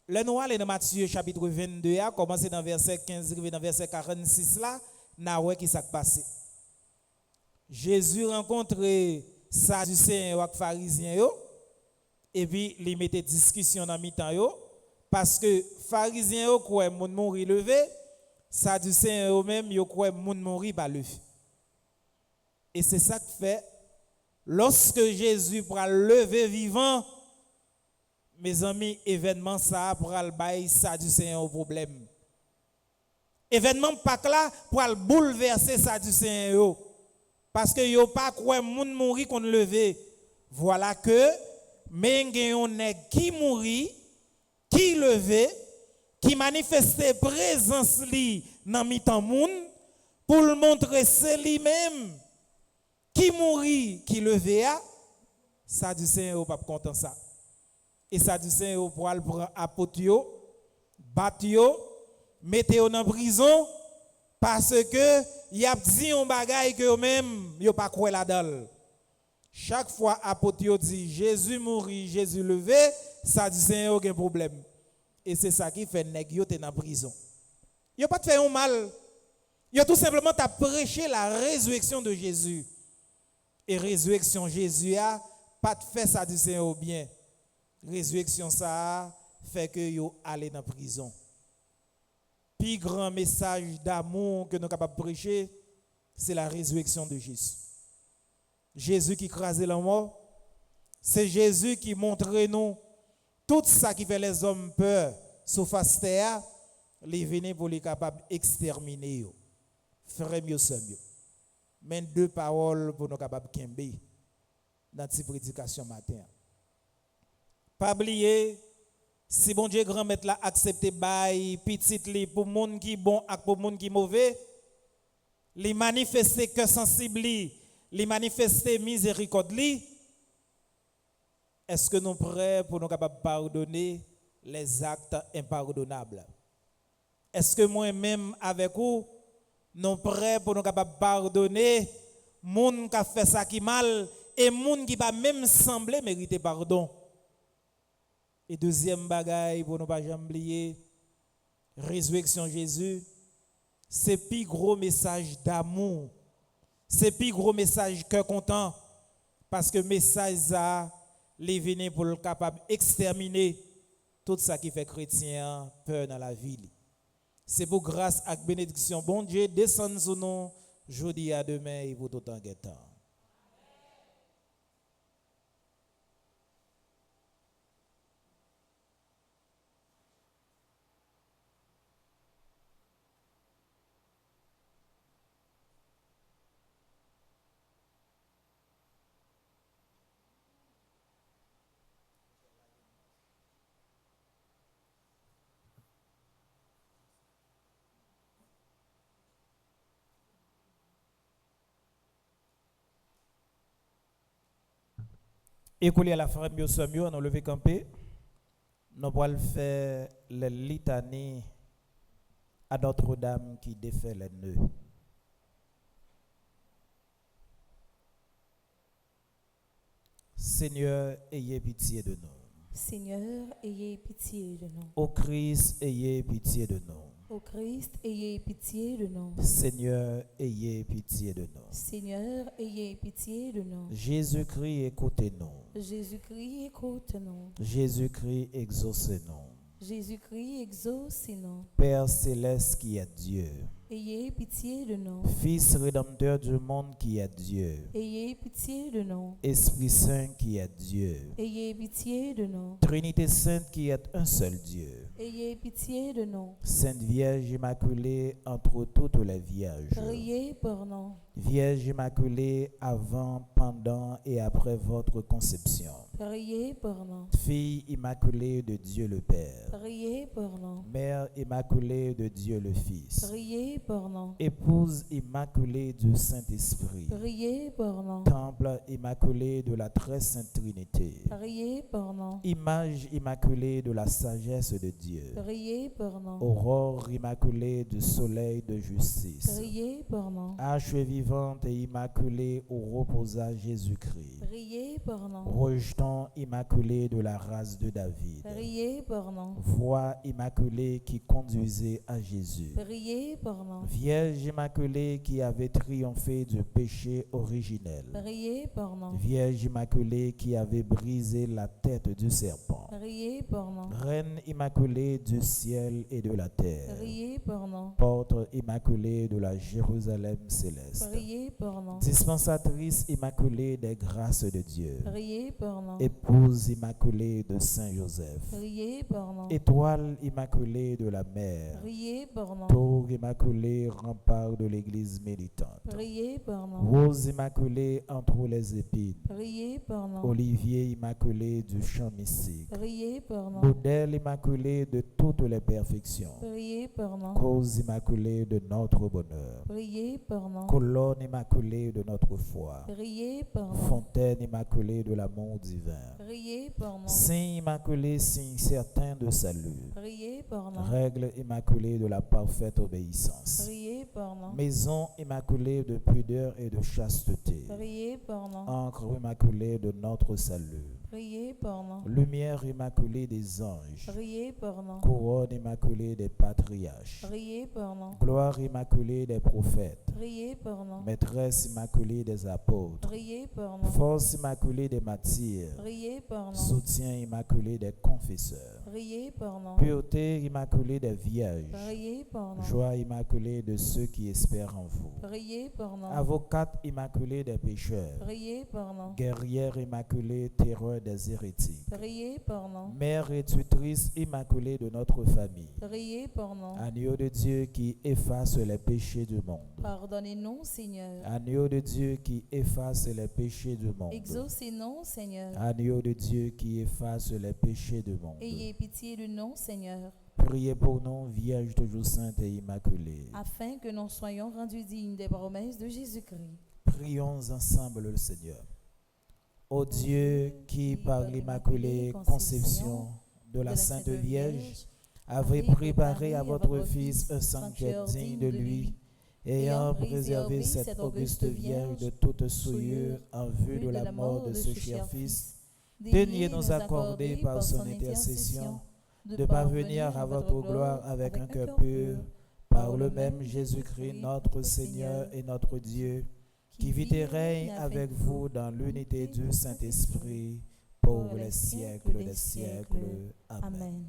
Le nous allons dans Matthieu chapitre 22, commencer dans verset 15, dans verset 46 là, na ouais qui s'est passé. Jésus rencontre Sadducéens et pharisiens et puis il mettait discussion dans mi-temps parce que pharisiens yo croient moun mourir levé, Sadducéens eux même yo croient moun mourir pas levé. Et c'est ça que fait lorsque Jésus prend lever vivant. Mes amis, événement ça pour le bail Sadducéen au problème. Événement pas là pour le bouleverser Sadducéen yo parce que yo pas croire moun mourir qu'on lever. Voilà que men gen nèg qui mourir, qui lever, qui manifester présence li dans mi-temps moun pour le montrer c'est lui-même qui mourir, qui lever a Sadducéen yo pas content ça. Et Sadducéen yo pour aller prendre apôtre yo, battre yo, mettre yo dans prison parce que y a dit un bagay que yo même yo pas croire là-dedans. Chaque fois apôtre yo dit Jésus mourit, Jésus levé, Sadducéen yo gen problème. Et c'est ça qui fait nèg yo te dans prison. Yo pas te fait un mal. Yo tout simplement t'a prêché la résurrection de Jésus. Et résurrection Jésus a pas te fait Sadducéen au bien. Résurrection ça fait que yo aller dans prison. Puis grand message d'amour que nous capables de prêcher, c'est la résurrection de Jésus. Jésus qui crasait la mort, c'est Jésus qui montre nous tout ça qui fait les hommes peur sur face terre, les venir pour les capables d'exterminer yo. Frère mieux sœur mieux. Mais deux paroles pour nous capables de kembe dans cette prédication matin. Pas oublier, si bon Dieu grand maître l'a accepté bail petit li pour monde qui bon et pour monde qui mauvais, li manifester que sensible li manifester miséricorde li, est-ce que nous prêts pour nous capables pardonner les actes impardonnables? Est-ce que moi-même avec vous nous prêts pour nous capables pardonner monde qui a fait ça qui mal et monde qui pas même semblé mériter pardon? Et deuxième bagaille pour ne pas jamais oublier, résurrection Jésus, c'est plus gros message d'amour, c'est plus gros message cœur content, parce que message ça, les venir pour le capable exterminer tout ça qui fait chrétien peur dans la ville. C'est pour grâce à bénédiction bon Dieu descend sur nous jeudi à demain et pour tout en guettant. Écoulez à la frère mieux sommieux, on a levé campé. Nous allons faire les litanies à Notre-Dame qui défait les nœuds. Seigneur, ayez pitié de nous. Seigneur, ayez pitié de nous. Ô Christ, ayez pitié de nous. Ô Christ, ayez pitié de nous. Seigneur, ayez pitié de nous. Seigneur, ayez pitié de nous. Jésus-Christ, écoutez-nous. Jésus-Christ, écoute-nous. Jésus-Christ, exaucez-nous. Jésus-Christ, exauce-nous. Père céleste qui est Dieu, Ayez pitié de nous. Fils rédempteur du monde qui est Dieu, Ayez pitié de nous. Esprit Saint qui est Dieu, Ayez pitié de nous. Trinité Sainte qui est un seul Dieu, Ayez pitié de nous. Sainte Vierge Immaculée entre toutes les vierges, Priez pour nous. Vierge Immaculée avant, pendant et après votre conception, Priez pour nous. Fille immaculée de Dieu le Père, Priez pour nous. Mère immaculée de Dieu le Fils, Priez pour nous. Épouse immaculée du Saint-Esprit, Priez pour nous. Temple immaculé de la très sainte Trinité, Priez pour nous. Image immaculée de la sagesse de Dieu, Priez pour nous. Aurore immaculée du soleil de justice, Priez pour nous. Arche vivante et immaculée où reposa Jésus-Christ, Priez pour nous. Rejeton immaculé de la race de David, Priez pour nous. Voie immaculée qui conduisait à Jésus, Priez pour nous. Vierge immaculée qui avait triomphé du péché originel, Priez pour nous. Vierge immaculée qui avait brisé la tête du serpent, Priez pour nous. Reine immaculée du ciel et de la terre, Priez pour nous. Porte immaculée de la Jérusalem céleste, Priez pour nous. dispensatrice immaculée des grâces de Dieu, Priez pour nous. épouse immaculée de Saint Joseph, Priez pour nous. étoile immaculée de la mer, Priez pour nous. tour immaculé, rempart de l'église militante, Priez pour nous. rose immaculée entre les épines, Priez pour nous. olivier immaculé du champ mystique, Priez pour nous. modèle immaculé de toutes les perfections, Priez pour nous. cause immaculée de notre bonheur, Priez pour nous. colonne immaculée de notre foi, Priez pour nous. fontaine immaculée de l'amour divin, Priez pour nous. signe immaculé, signe certain de salut, Priez pour nous. règle immaculée de la parfaite obéissance, Priez pour nous. maison immaculée de pudeur et de chasteté, Priez pour nous. encre immaculée de notre salut, Priez pour nous. lumière immaculée des anges, Priez pour nous. couronne immaculée des patriarches, Priez pour nous. gloire immaculée des prophètes, Priez pour nous. maîtresse immaculée des apôtres, Priez pour nous. force immaculée des martyrs, Priez pour nous. soutien immaculé des confesseurs, Priez pour nous. pureté immaculée des vierges, Priez pour nous. joie immaculée de ceux qui espèrent en vous, Priez pour nous. avocate immaculée des pécheurs, Priez pour nous. guerrière immaculée, terreur des hérétiques, Priez pour nous. mère et tutrice immaculée de notre famille, Priez pour nous. agneau de Dieu qui efface les péchés du monde, Pardonnez-nous, Seigneur. agneau de Dieu qui efface les péchés du monde, Exaucez-nous, Seigneur. agneau de Dieu qui efface les péchés du monde. Ayez pitié de nous, Seigneur, Priez pour nous, Vierge toujours sainte et immaculée. afin que nous soyons rendus dignes des promesses de Jésus-Christ. Prions ensemble le Seigneur. Ô Dieu qui, par l'immaculée conception de la Sainte Vierge, avez préparé à votre Fils un sanctuaire digne de lui, ayant préservé cette auguste Vierge de toute souillure en vue de la mort de ce cher Fils, daignez nous accorder par son intercession de parvenir à votre gloire avec un cœur pur, par le même Jésus-Christ, notre Seigneur et notre Dieu, qui vit et règne avec vous dans l'unité du Saint-Esprit, pour les siècles des siècles. Amen. Amen.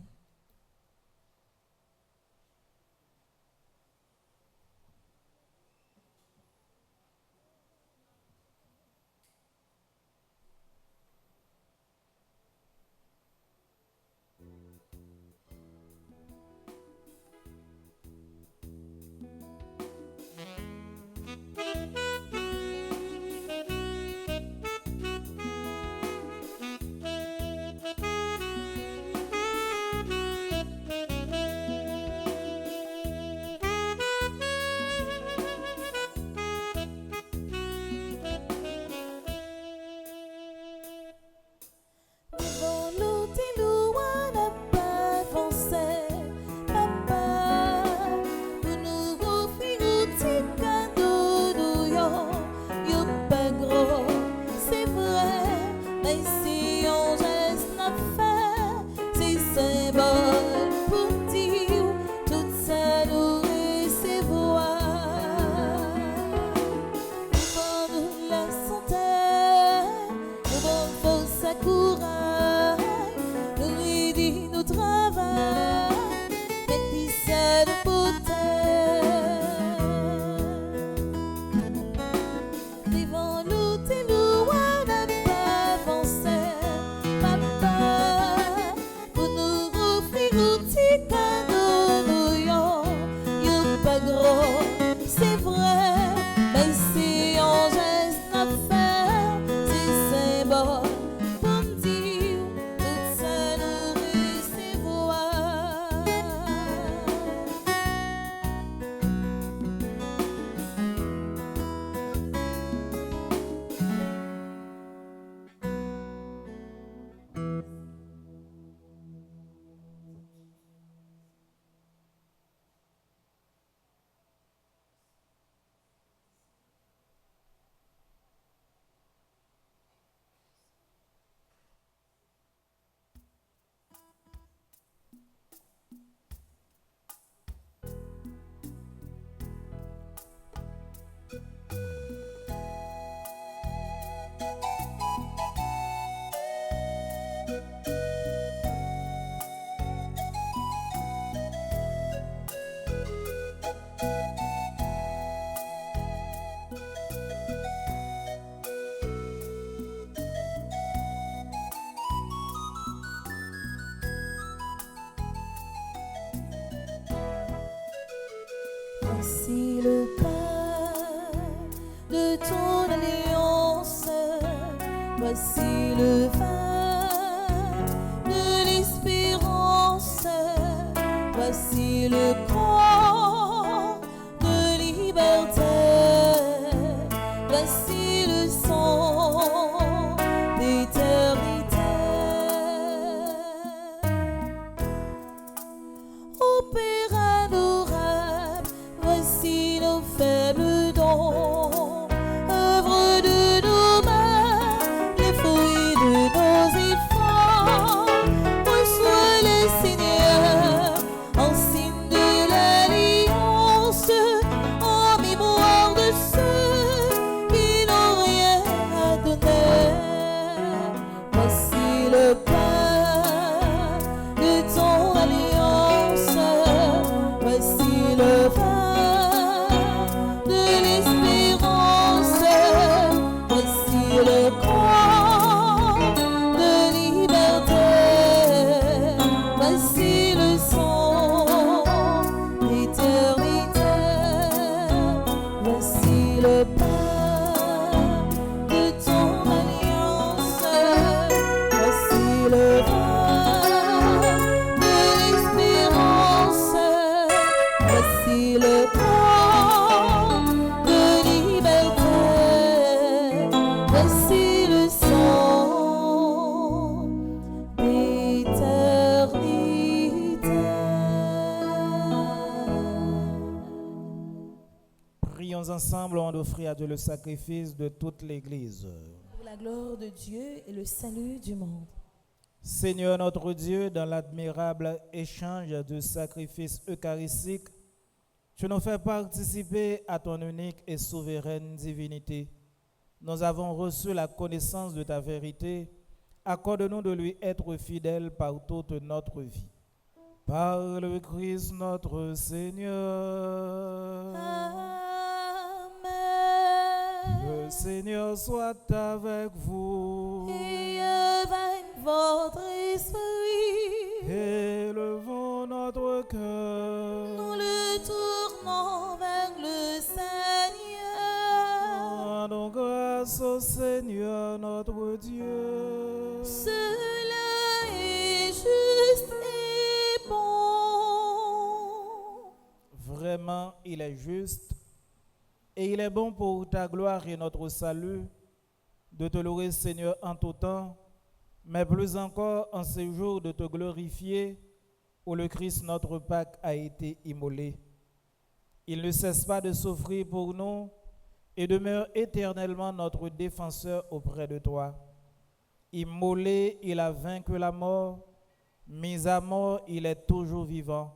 Voici le pain de ton alliance, voici le vin de l'espérance, voici le corps de liberté, voici le sang d'éternité. Ô Père adorable, voici nos faibles dons, œuvre de nos mains, les fruits de nos efforts. Reçois-les, Seigneur, en signe de l'alliance, en mémoire de ceux qui n'ont rien à donner. Voici le pain de ton alliance, voici le vin de l'espérance, voici le corps de liberté, voici le sang d'éternité, voici le pain de ton alliance, voici le vin de l'espérance, voici le corps de liberté, voici le sang d'éternité. Prions ensemble, on offre à Dieu le sacrifice de toute l'Église. Pour la gloire de Dieu et le salut du monde. Seigneur notre Dieu, dans l'admirable échange de sacrifices eucharistiques, tu nous fais participer à ton unique et souveraine divinité. Nous avons reçu la connaissance de ta vérité. Accorde-nous de lui être fidèles par toute notre vie. Par le Christ notre Seigneur. Amen. Le Seigneur soit avec vous. Et avec votre esprit, Élevons notre cœur. nous le tournons vers le Seigneur. Rendons grâce au Seigneur notre Dieu. Cela est juste et bon. Vraiment, il est juste et il est bon pour ta gloire et notre salut de te louer, Seigneur, en tout temps, mais plus encore en ce jour de te glorifier où le Christ, notre Pâque, a été immolé. Il ne cesse pas de souffrir pour nous et demeure éternellement notre défenseur auprès de toi. Immolé, il a vaincu la mort. Mis à mort, il est toujours vivant.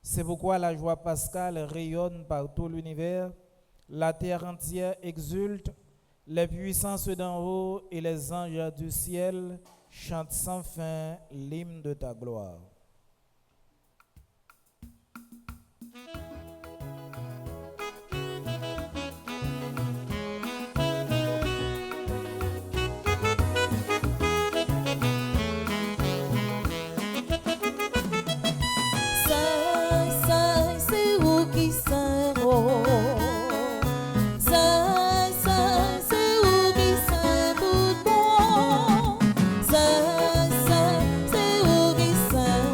C'est pourquoi la joie pascale rayonne par tout l'univers. La terre entière exulte. Les puissances d'en haut et les anges du ciel chantent sans fin l'hymne de ta gloire. Saint, Saint, c'est vous qui saint roi. Saint, Saint, c'est vous qui saint tout bon. Saint, Saint, c'est vous qui saint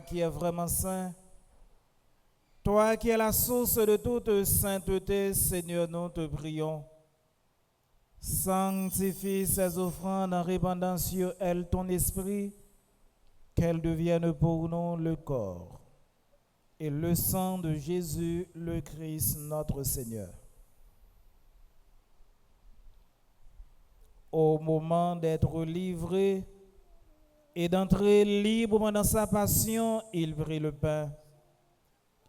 qui es vraiment saint, toi qui es la source de toute sainteté, Seigneur, nous te prions. Sanctifie ces offrandes en répandant sur elles ton esprit, qu'elles deviennent pour nous le corps et le sang de Jésus, le Christ, notre Seigneur. Au moment d'être livré et d'entrer librement dans sa passion, il prit le pain.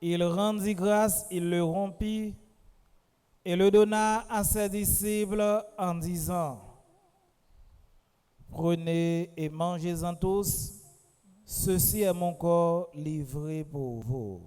Il rendit grâce, il le rompit et le donna à ses disciples en disant: Prenez et mangez-en tous, ceci est mon corps livré pour vous.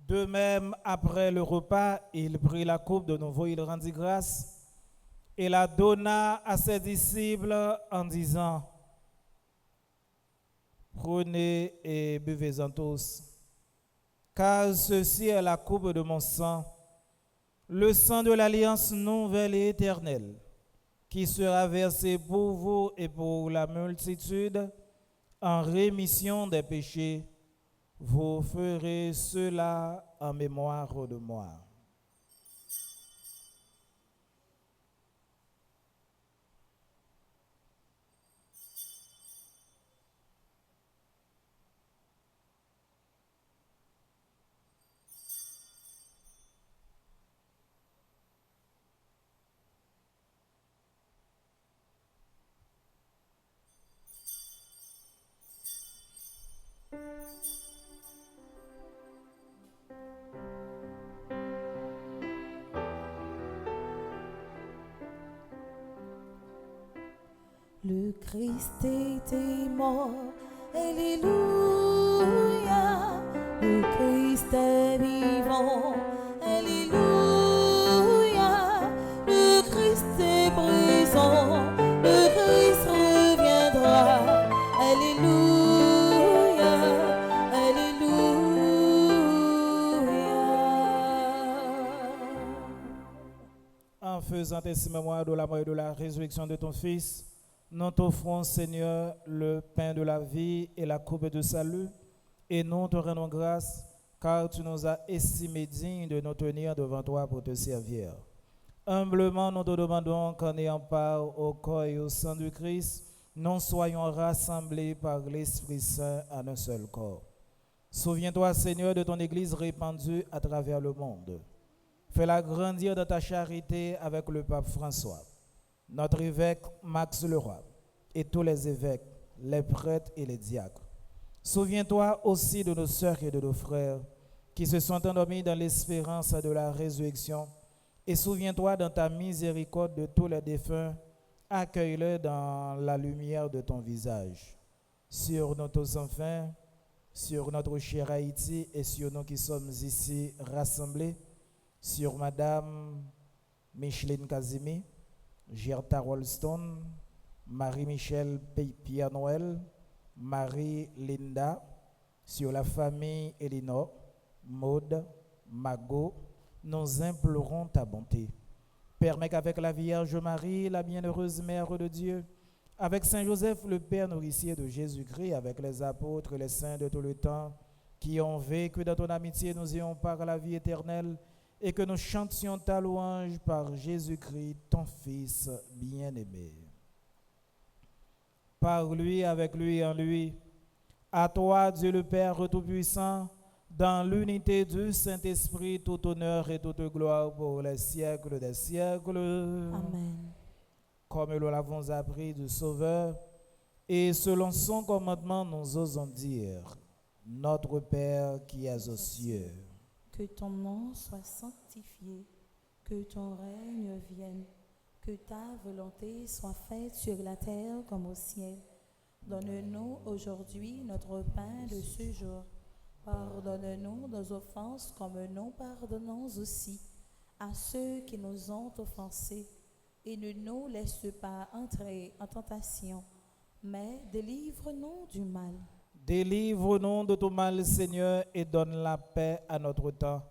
De même, après le repas, il prit la coupe de nouveau, il rendit grâce et la donna à ses disciples en disant: Prenez et buvez-en tous, car ceci est la coupe de mon sang, le sang de l'alliance nouvelle et éternelle, qui sera versé pour vous et pour la multitude en rémission des péchés. Vous ferez cela en mémoire de moi. Le Christ était mort, Alléluia. Le Christ est vivant, Alléluia. Le Christ est présent, le Christ reviendra, Alléluia, Alléluia. En faisant ainsi mémoire de la mort et de la résurrection de ton Fils, nous t'offrons, Seigneur, le pain de la vie et la coupe de salut, et nous te rendons grâce, car tu nous as estimés dignes de nous tenir devant toi pour te servir. Humblement, nous te demandons qu'en ayant part au corps et au sang du Christ, nous soyons rassemblés par l'Esprit Saint en un seul corps. Souviens-toi, Seigneur, de ton Église répandue à travers le monde. Fais-la grandir dans ta charité avec le pape François, notre évêque Max Leroy, et tous les évêques, les prêtres et les diacres. Souviens-toi aussi de nos sœurs et de nos frères qui se sont endormis dans l'espérance de la résurrection, et souviens-toi dans ta miséricorde de tous les défunts, accueille-les dans la lumière de ton visage. Sur nous tous enfin, sur notre chère Haïti et sur nous qui sommes ici rassemblés, sur Madame Micheline Kazimi, Gerta Rolston, Marie-Michel Pierre-Noël, Marie-Linda, sur la famille Elinor, Maude, Mago, nous implorons ta bonté. Permets qu'avec la Vierge Marie, la bienheureuse Mère de Dieu, avec Saint Joseph, le Père nourricier de Jésus-Christ, avec les apôtres et les saints de tout le temps, qui ont vécu dans ton amitié, nous ayons part à la vie éternelle, et que nous chantions ta louange par Jésus-Christ, ton Fils bien-aimé. Par lui, avec lui et en lui, à toi, Dieu le Père Tout-Puissant, dans l'unité du Saint-Esprit, tout honneur et toute gloire pour les siècles des siècles. Amen. Comme nous l'avons appris du Sauveur, et selon son commandement, nous osons dire: Notre Père qui es aux cieux, Que ton nom soit sanctifié, que ton règne vienne, que ta volonté soit faite sur la terre comme au ciel. Donne-nous aujourd'hui notre pain de ce jour. Pardonne-nous nos offenses comme nous pardonnons aussi à ceux qui nous ont offensés, et ne nous laisse pas entrer en tentation, mais délivre-nous du mal. Délivre-nous de tout mal, Seigneur, et donne la paix à notre temps.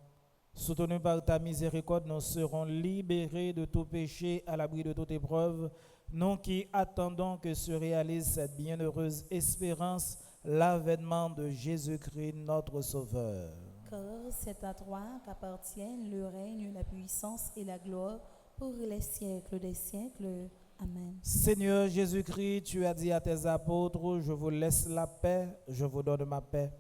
Soutenus par ta miséricorde, nous serons libérés de tout péché, à l'abri de toute épreuve, nous qui attendons que se réalise cette bienheureuse espérance, l'avènement de Jésus-Christ, notre Sauveur. Car c'est à toi qu'appartiennent le règne, la puissance et la gloire pour les siècles des siècles. Amen. Seigneur Jésus-Christ, tu as dit à tes apôtres, je vous laisse la paix, je vous donne ma paix.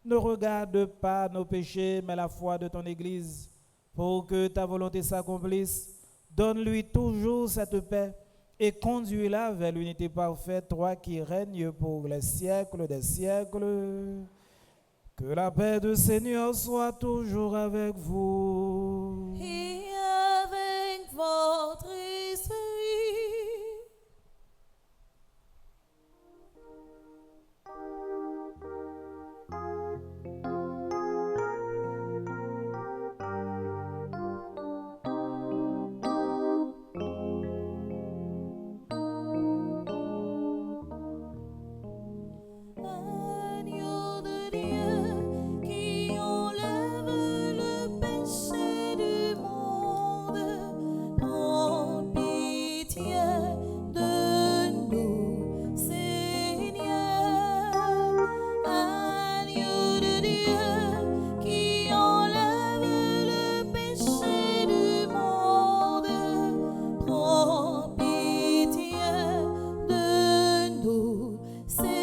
Ne regarde pas nos péchés, mais la foi de ton Église, pour que ta volonté s'accomplisse. Donne-lui toujours cette paix et conduis-la vers l'unité parfaite, toi qui règnes pour les siècles des siècles. Que la paix du Seigneur soit toujours avec vous. Et avec votre esprit. Agneau de Dieu qui enlève le péché du monde, prends pitié de nous, Seigneur. Agneau de Dieu qui enlève le péché du monde, prends pitié de nous, Seigneur.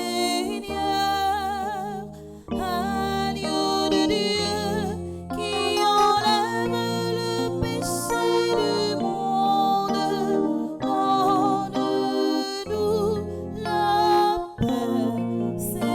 Agneau de Dieu qui enlève le péché du monde, donne-nous la paix, Seigneur.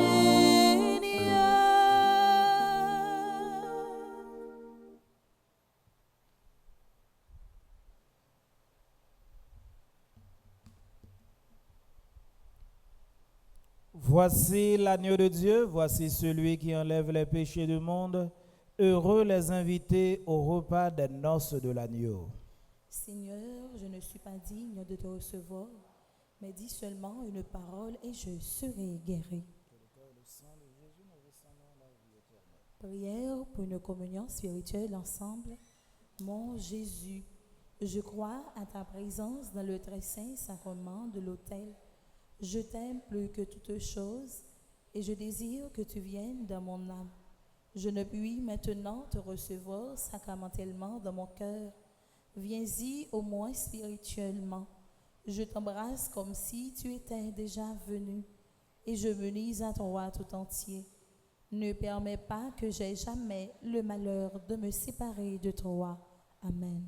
Voici l'agneau de Dieu, voici celui qui enlève les péchés du monde. Heureux les invités au repas des noces de l'agneau. Seigneur, je ne suis pas digne de te recevoir, mais dis seulement une parole et je serai guéri. Prière pour une communion spirituelle ensemble. Mon Jésus, je crois à ta présence dans le très saint sacrement de l'autel. Je t'aime plus que toute chose et je désire que tu viennes dans mon âme. Je ne puis maintenant te recevoir sacramentellement dans mon cœur. Viens-y au moins spirituellement. Je t'embrasse comme si tu étais déjà venu et je me lis à toi tout entier. Ne permets pas que j'aie jamais le malheur de me séparer de toi. Amen.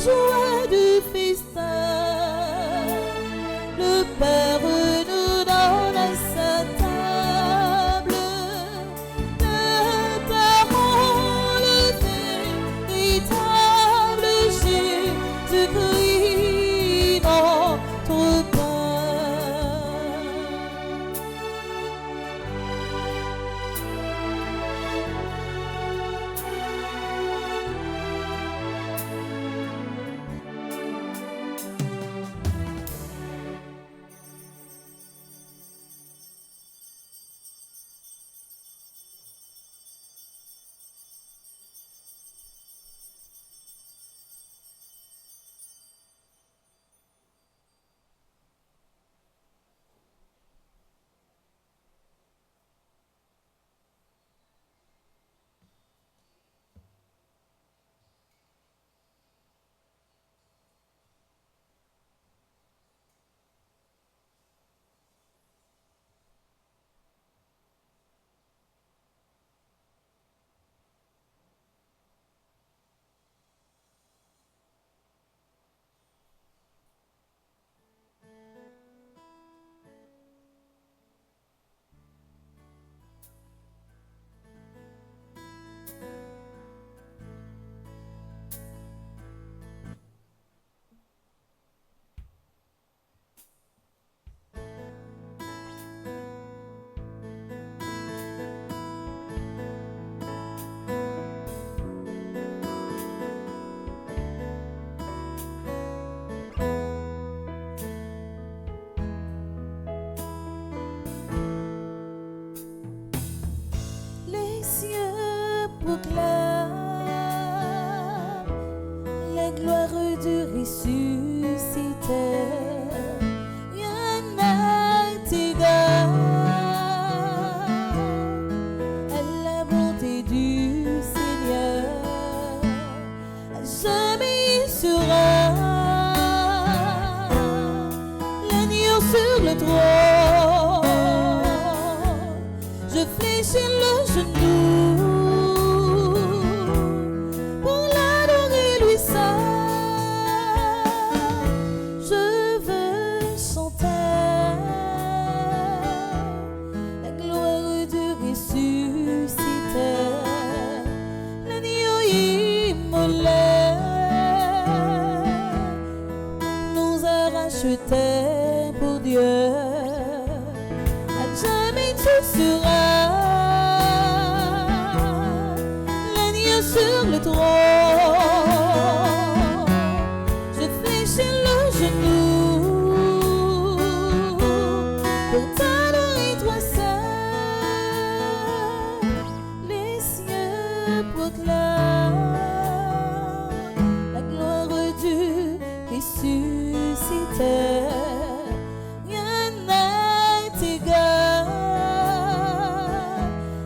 joie du festin, le Père nous donne sa table, la parole véritable, Jésus-Christ, notre pain. Les cieux proclament la gloire du ressuscité. Rien n'est égal à la bonté du Seigneur. Jamais il sera l'agneau sur le trône. Je fléchis le genou pour l'adorer lui seul. Je veux chanter la gloire du ressuscité, l'agneau immolé nous a rachetés pour Dieu. À jamais tu seras l'agneau sur le trône. Je fléchis le genou pour t'adorer toi seul. Les cieux proclament la gloire du ressuscité. Rien n'est égal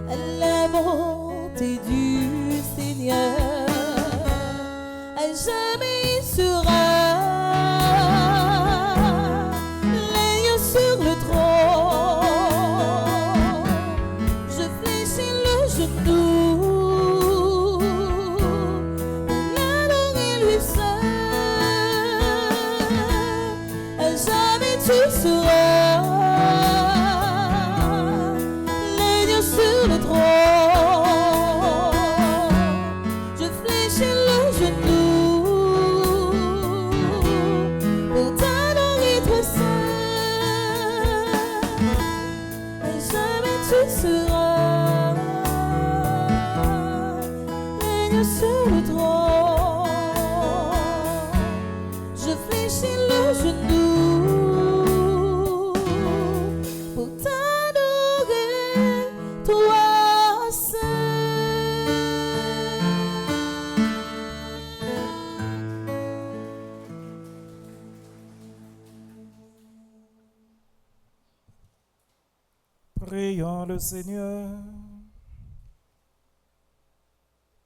à la bonté du Seigneur. À jamais il sera l'agneau sur le trône. Je fléchis le genou pour l'adorer lui seul. À jamais tu seras l'agneau sur le trône. Je fléchis le genou pour t'adorer toi seul. À jamais tu seras l'agneau sur le trône. Je fléchis le genou pour t'adorer toi seul. Prions le Seigneur.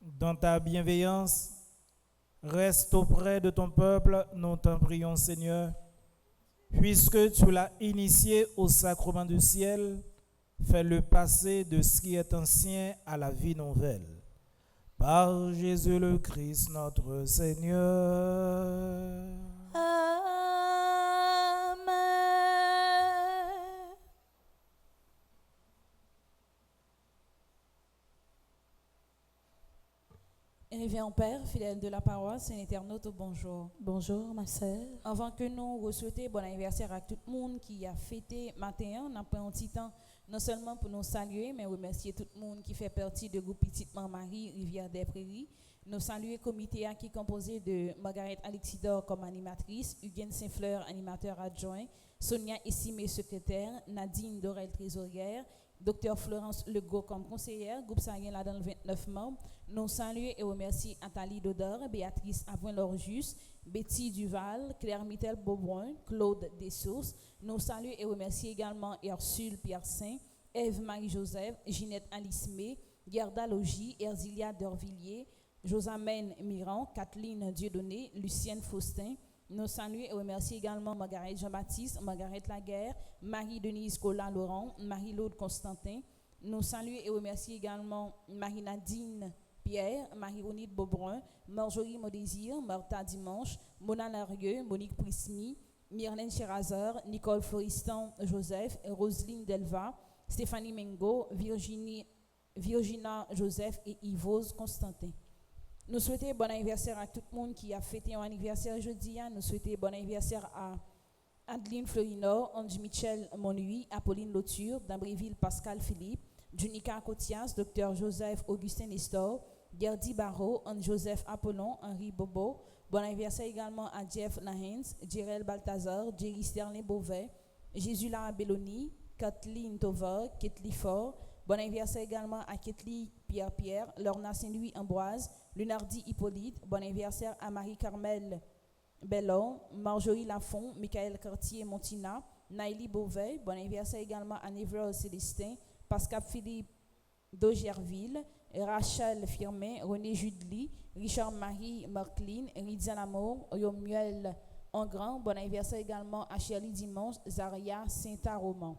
Dans ta bienveillance, reste auprès de ton peuple, nous t'en prions, Seigneur. Puisque tu l'as initié au sacrement du ciel, fais-le passer de ce qui est ancien à la vie nouvelle. Par Jésus le Christ notre Seigneur. Amen. Révérend Père, fidèle de la paroisse, un internaute, bonjour. Bonjour ma sœur. Avant que nous souhaitions bon anniversaire à tout le monde qui a fêté matin, on a pris un petit temps non seulement pour nous saluer, mais remercier tout le monde qui fait partie du groupe Petite Marie Rivière des Prairies. Nous saluer le comité qui est composé de Margaret Alexidor comme animatrice, Hugues Saint-Fleur, animateur adjoint, Sonia Essimé, secrétaire, Nadine Dorel, trésorière, Dr Florence Legault comme conseillère, groupe Sarien là dans le 29 membres. Nous saluons et remercions Nathalie Dodor, Béatrice Avoin-Lorjus, Betty Duval, Claire Mittel-Beaubrun, Claude Dessources. Nous saluons et remercions également Ursule Pierre-Saint, Ève Marie-Joseph, Ginette Alismé, Gerda Logie, Erzilia Dorvilliers, Josamène Miran, Kathleen Dieudonné, Lucienne Faustin. Nous saluons et remercions également Margaret Jean-Baptiste, Margaret Laguerre, Marie-Denise Collat-Laurent, Marie-Laude Constantin. Nous saluons et remercions également Marie-Nadine Pierre, Marie-Ronide Beaubrun, Marjorie Modésir, Martha Dimanche, Mona Larieux, Monique Prismy, Myrlène Cherazard, Nicole Floristan Joseph, Roselyne Delva, Stéphanie Mengo, Virginia Joseph et Yvose Constantin. Nous souhaitons bon anniversaire à tout le monde qui a fêté un anniversaire jeudi. Nous souhaitons bon anniversaire à Adeline Florino, Ange Michel Monui, Apolline Lauture, d'Ambréville Pascal Philippe, Junica Cotias, Dr Joseph Augustin Nestor, Gerdy Barrault, Anne-Joseph Apollon, Henri Bobo. Bon anniversaire également à Jeff Nahens, Jirel Balthazar, Jerry Sterling Beauvais, Jésus-La Belloni, Kathleen Tover, Ketli Fort. Bon anniversaire également à Ketli Pierre-Pierre, Lorna Saint-Louis Ambroise, Lunardi Hippolyte. Bon anniversaire à Marie-Carmel Bellon, Marjorie Lafont, Michael Cartier Montina, Naïli Beauvais. Bon anniversaire également à Névreux Célestin, Pascal Philippe d'Augerville, Rachel Firmin, René Judely, Richard Marie Marcline, Ridia Lamour, Yomuel Engrand. Bon anniversaire également à Shirley Dimanche, Zaria Saint-Aroman.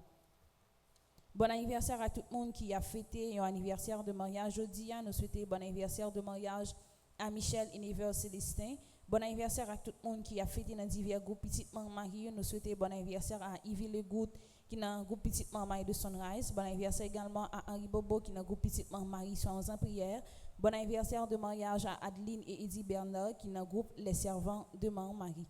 Bon anniversaire à tout le monde qui a fêté un anniversaire de mariage jeudi. Nous souhaitons bon anniversaire de mariage à Michel et Never Célestin. Bon anniversaire à tout le monde qui a fêté dans divers groupes Petite Marie. Nous souhaitons bon anniversaire à Yves Legout qui est dans le groupe Petite Marie de Sunrise. Bon anniversaire également à Henri Bobo qui est dans le groupe Petite Marie Soins en prière. Bon anniversaire de mariage à Adeline et Eddie Bernard qui est dans le groupe Les Servants de Marie.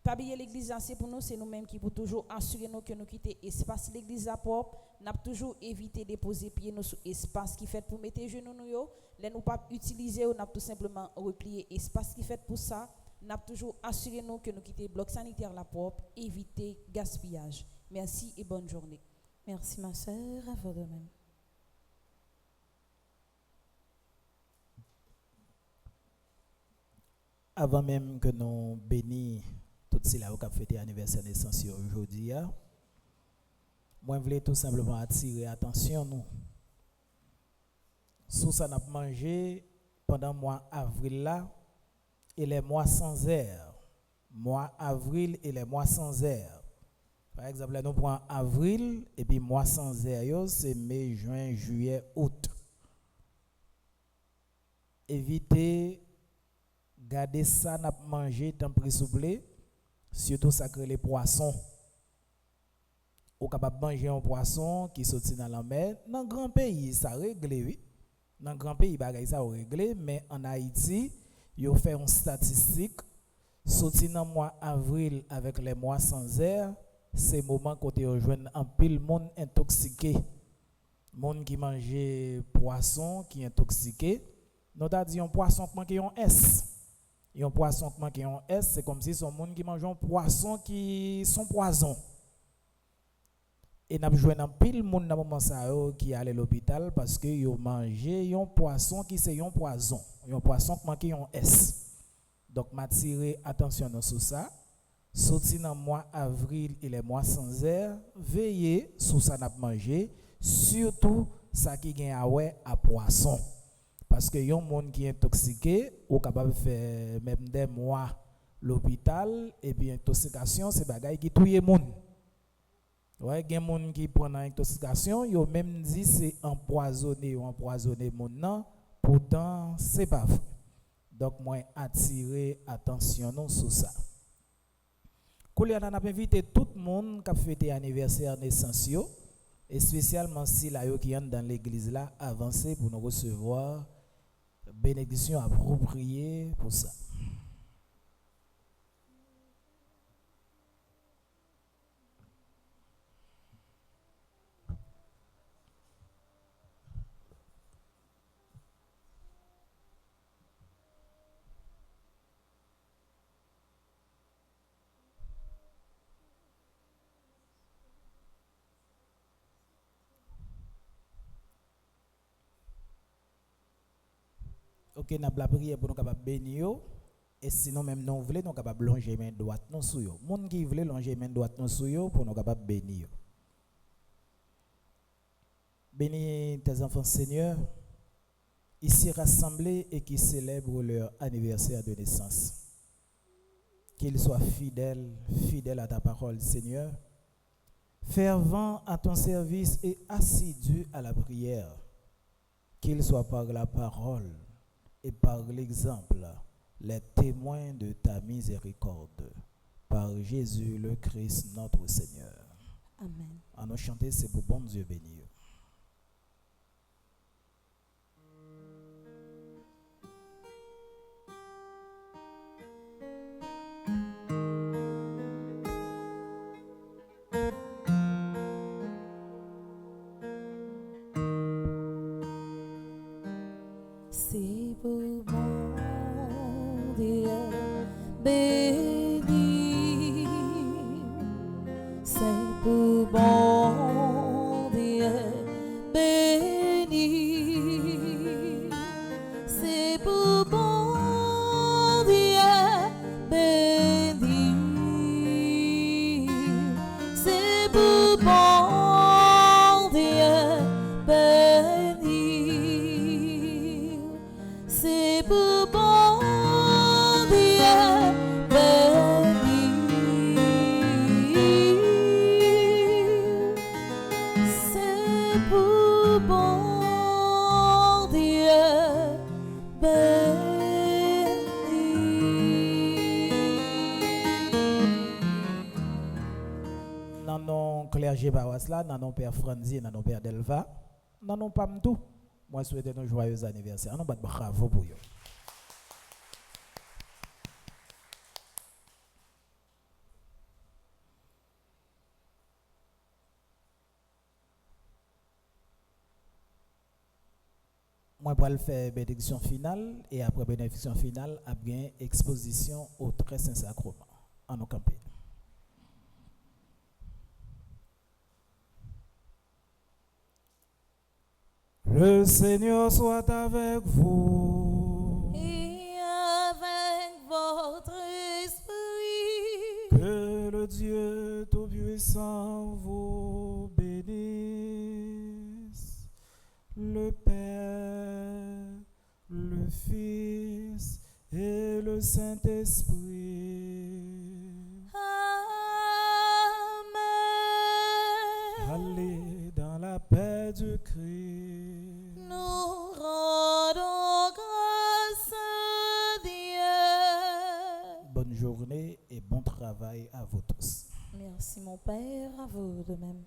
Pas oublier l'église, c'est pour nous, c'est nous-mêmes qui pour toujours assurer nous que nous quitter l'espace l'église à propre. N'a toujours évité de poser pied nous sur espace qui fait pour mettre genoux nous yo. Les nous pas utiliser ou n'a tout simplement replier espace qui fait pour ça. N'a toujours assuré nous que nous quitter bloc sanitaire la propre, éviter gaspillage. Merci et bonne journée. Merci ma sœur, à vous de même. Avant même que nous bénissions tout cela qui a fêté l'anniversaire de naissance aujourd'hui, moi je voulais tout simplement attirer l'attention nous sur ça n'a mangé pendant le mois avril là et les mois sans air. Mois avril et les mois sans air. Par exemple, là, nous prenons avril et puis mois sans air, c'est mai, juin, juillet, août. Évitez garder ça n'a manger tant pris souple, surtout ça que les poissons. Ou capable manger un poisson qui sorti dans la mer. Dans grand pays ça réglé oui. Dans grand pays bagay ça réglé, mais en Haïti, yo fait une statistique sorti dans mois avril avec les mois sans air, c'est moment côté rejoindre un pile monde intoxiqué. Monde qui mange poisson qui intoxiqué. Nous t'a dit un poisson qui manque un S. Et un poisson qui manque un S, c'est comme si son monde qui mange un poisson qui sont poison. Et n'a joué dans pile monde dans moment ça qui allait à l'hôpital parce que yo mangé un poisson qui c'est un poison, un poisson qui manque un S. Donc m'a tiré attention sur ça. Sorti dans mois avril et les mois sans air, veillez sur ça n'a manger, surtout ça qui gagne à poisson. Parce que yon monde qui est intoxiqué ou capable de faire même des mois l'hôpital et puis intoxication c'est bagay qui touye monde. Ouais, gen monde qui prend une intoxication, yo même dit c'est empoisonné ou empoisonné monde nan Pourtant, c'est pas vrai. Donc, moi, attirer attention non sur ça. Qu'on a invité tout le monde qui a fêté anniversaire naissance, et spécialement si là qui entrent dans l'église là, avancer pour nous recevoir bénédiction appropriée pour ça. Ok, nous avons la prière pour nous capables bénir. Et sinon, même nous voulons, nous capables longer main droite non sous yo. Moun qui veut longer main droite non sous yo pour nous capables bénir. Bénis tes enfants, Seigneur, ici rassemblés et qui célèbrent leur anniversaire de naissance. Qu'ils soient fidèles, fidèles à ta parole, Seigneur, fervents à ton service et assidus à la prière. Qu'ils soient par la parole et par l'exemple les témoins de ta miséricorde. Par Jésus le Christ, notre Seigneur. Amen. À nous chanter, c'est pour bon Dieu béni. C'est pour mon Dieu béni, c'est pour mon Dieu béni, c'est pour mon Dieu béni, c'est pour mon Dieu béni. C'est pour bon Dieu béni. C'est pour bon Dieu béni. Dans nos clergés paroisse là, dans nos père Franzi, dans nos père Delva, dans nos pam tout. Moi, je souhaite un joyeux anniversaire. On va bravo pour eux. Moi, je vais faire bénédiction finale et après bénédiction finale, il y a une exposition au très saint sacrement en nos campagnes. Le Seigneur soit avec vous. Et avec votre esprit. Que le Dieu Tout-Puissant vous bénisse. Le Père, le Fils et le Saint-Esprit. Amen. Allez dans la paix du Christ. Nous rendons grâce à Dieu. Bonne journée et bon travail à vous tous. Merci mon Père, à vous de même.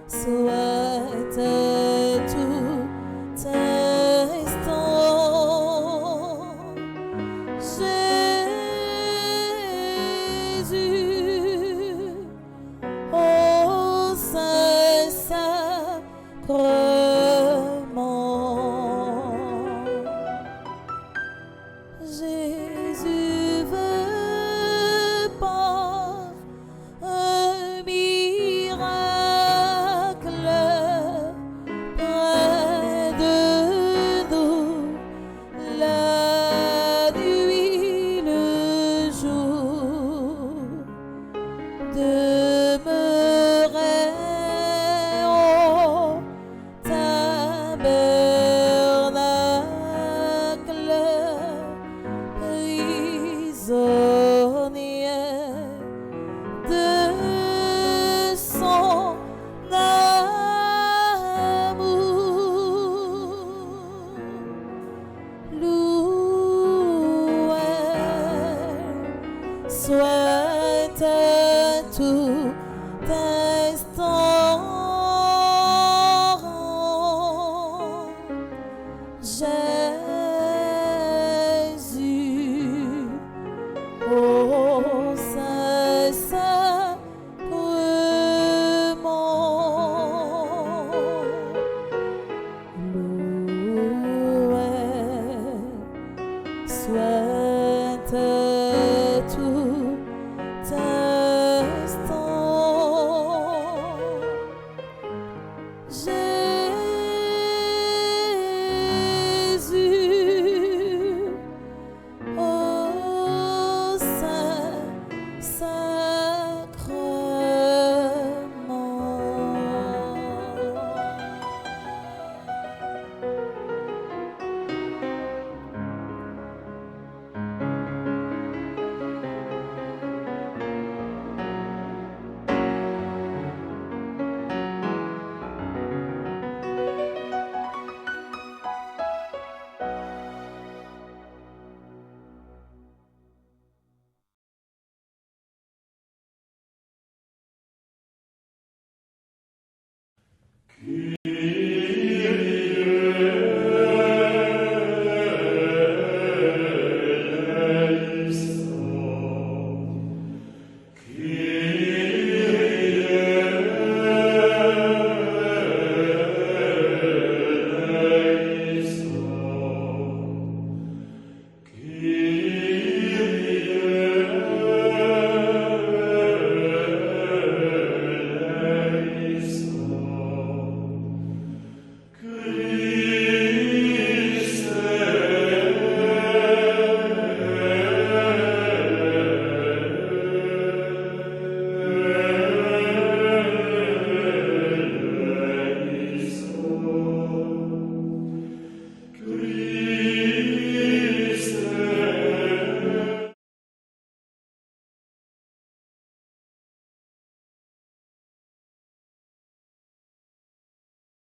Soit tout instant, Jésus, au Saint-Sacrement. Jésus veut par un miracle près de nous, la nuit, le jour, demeurer au tabernacle, prisonnier de son amour. Loué soit à tout instant Jésus, au Saint-Sacrement. Loué soit à tout instant Jésus, au Saint-Sacrement.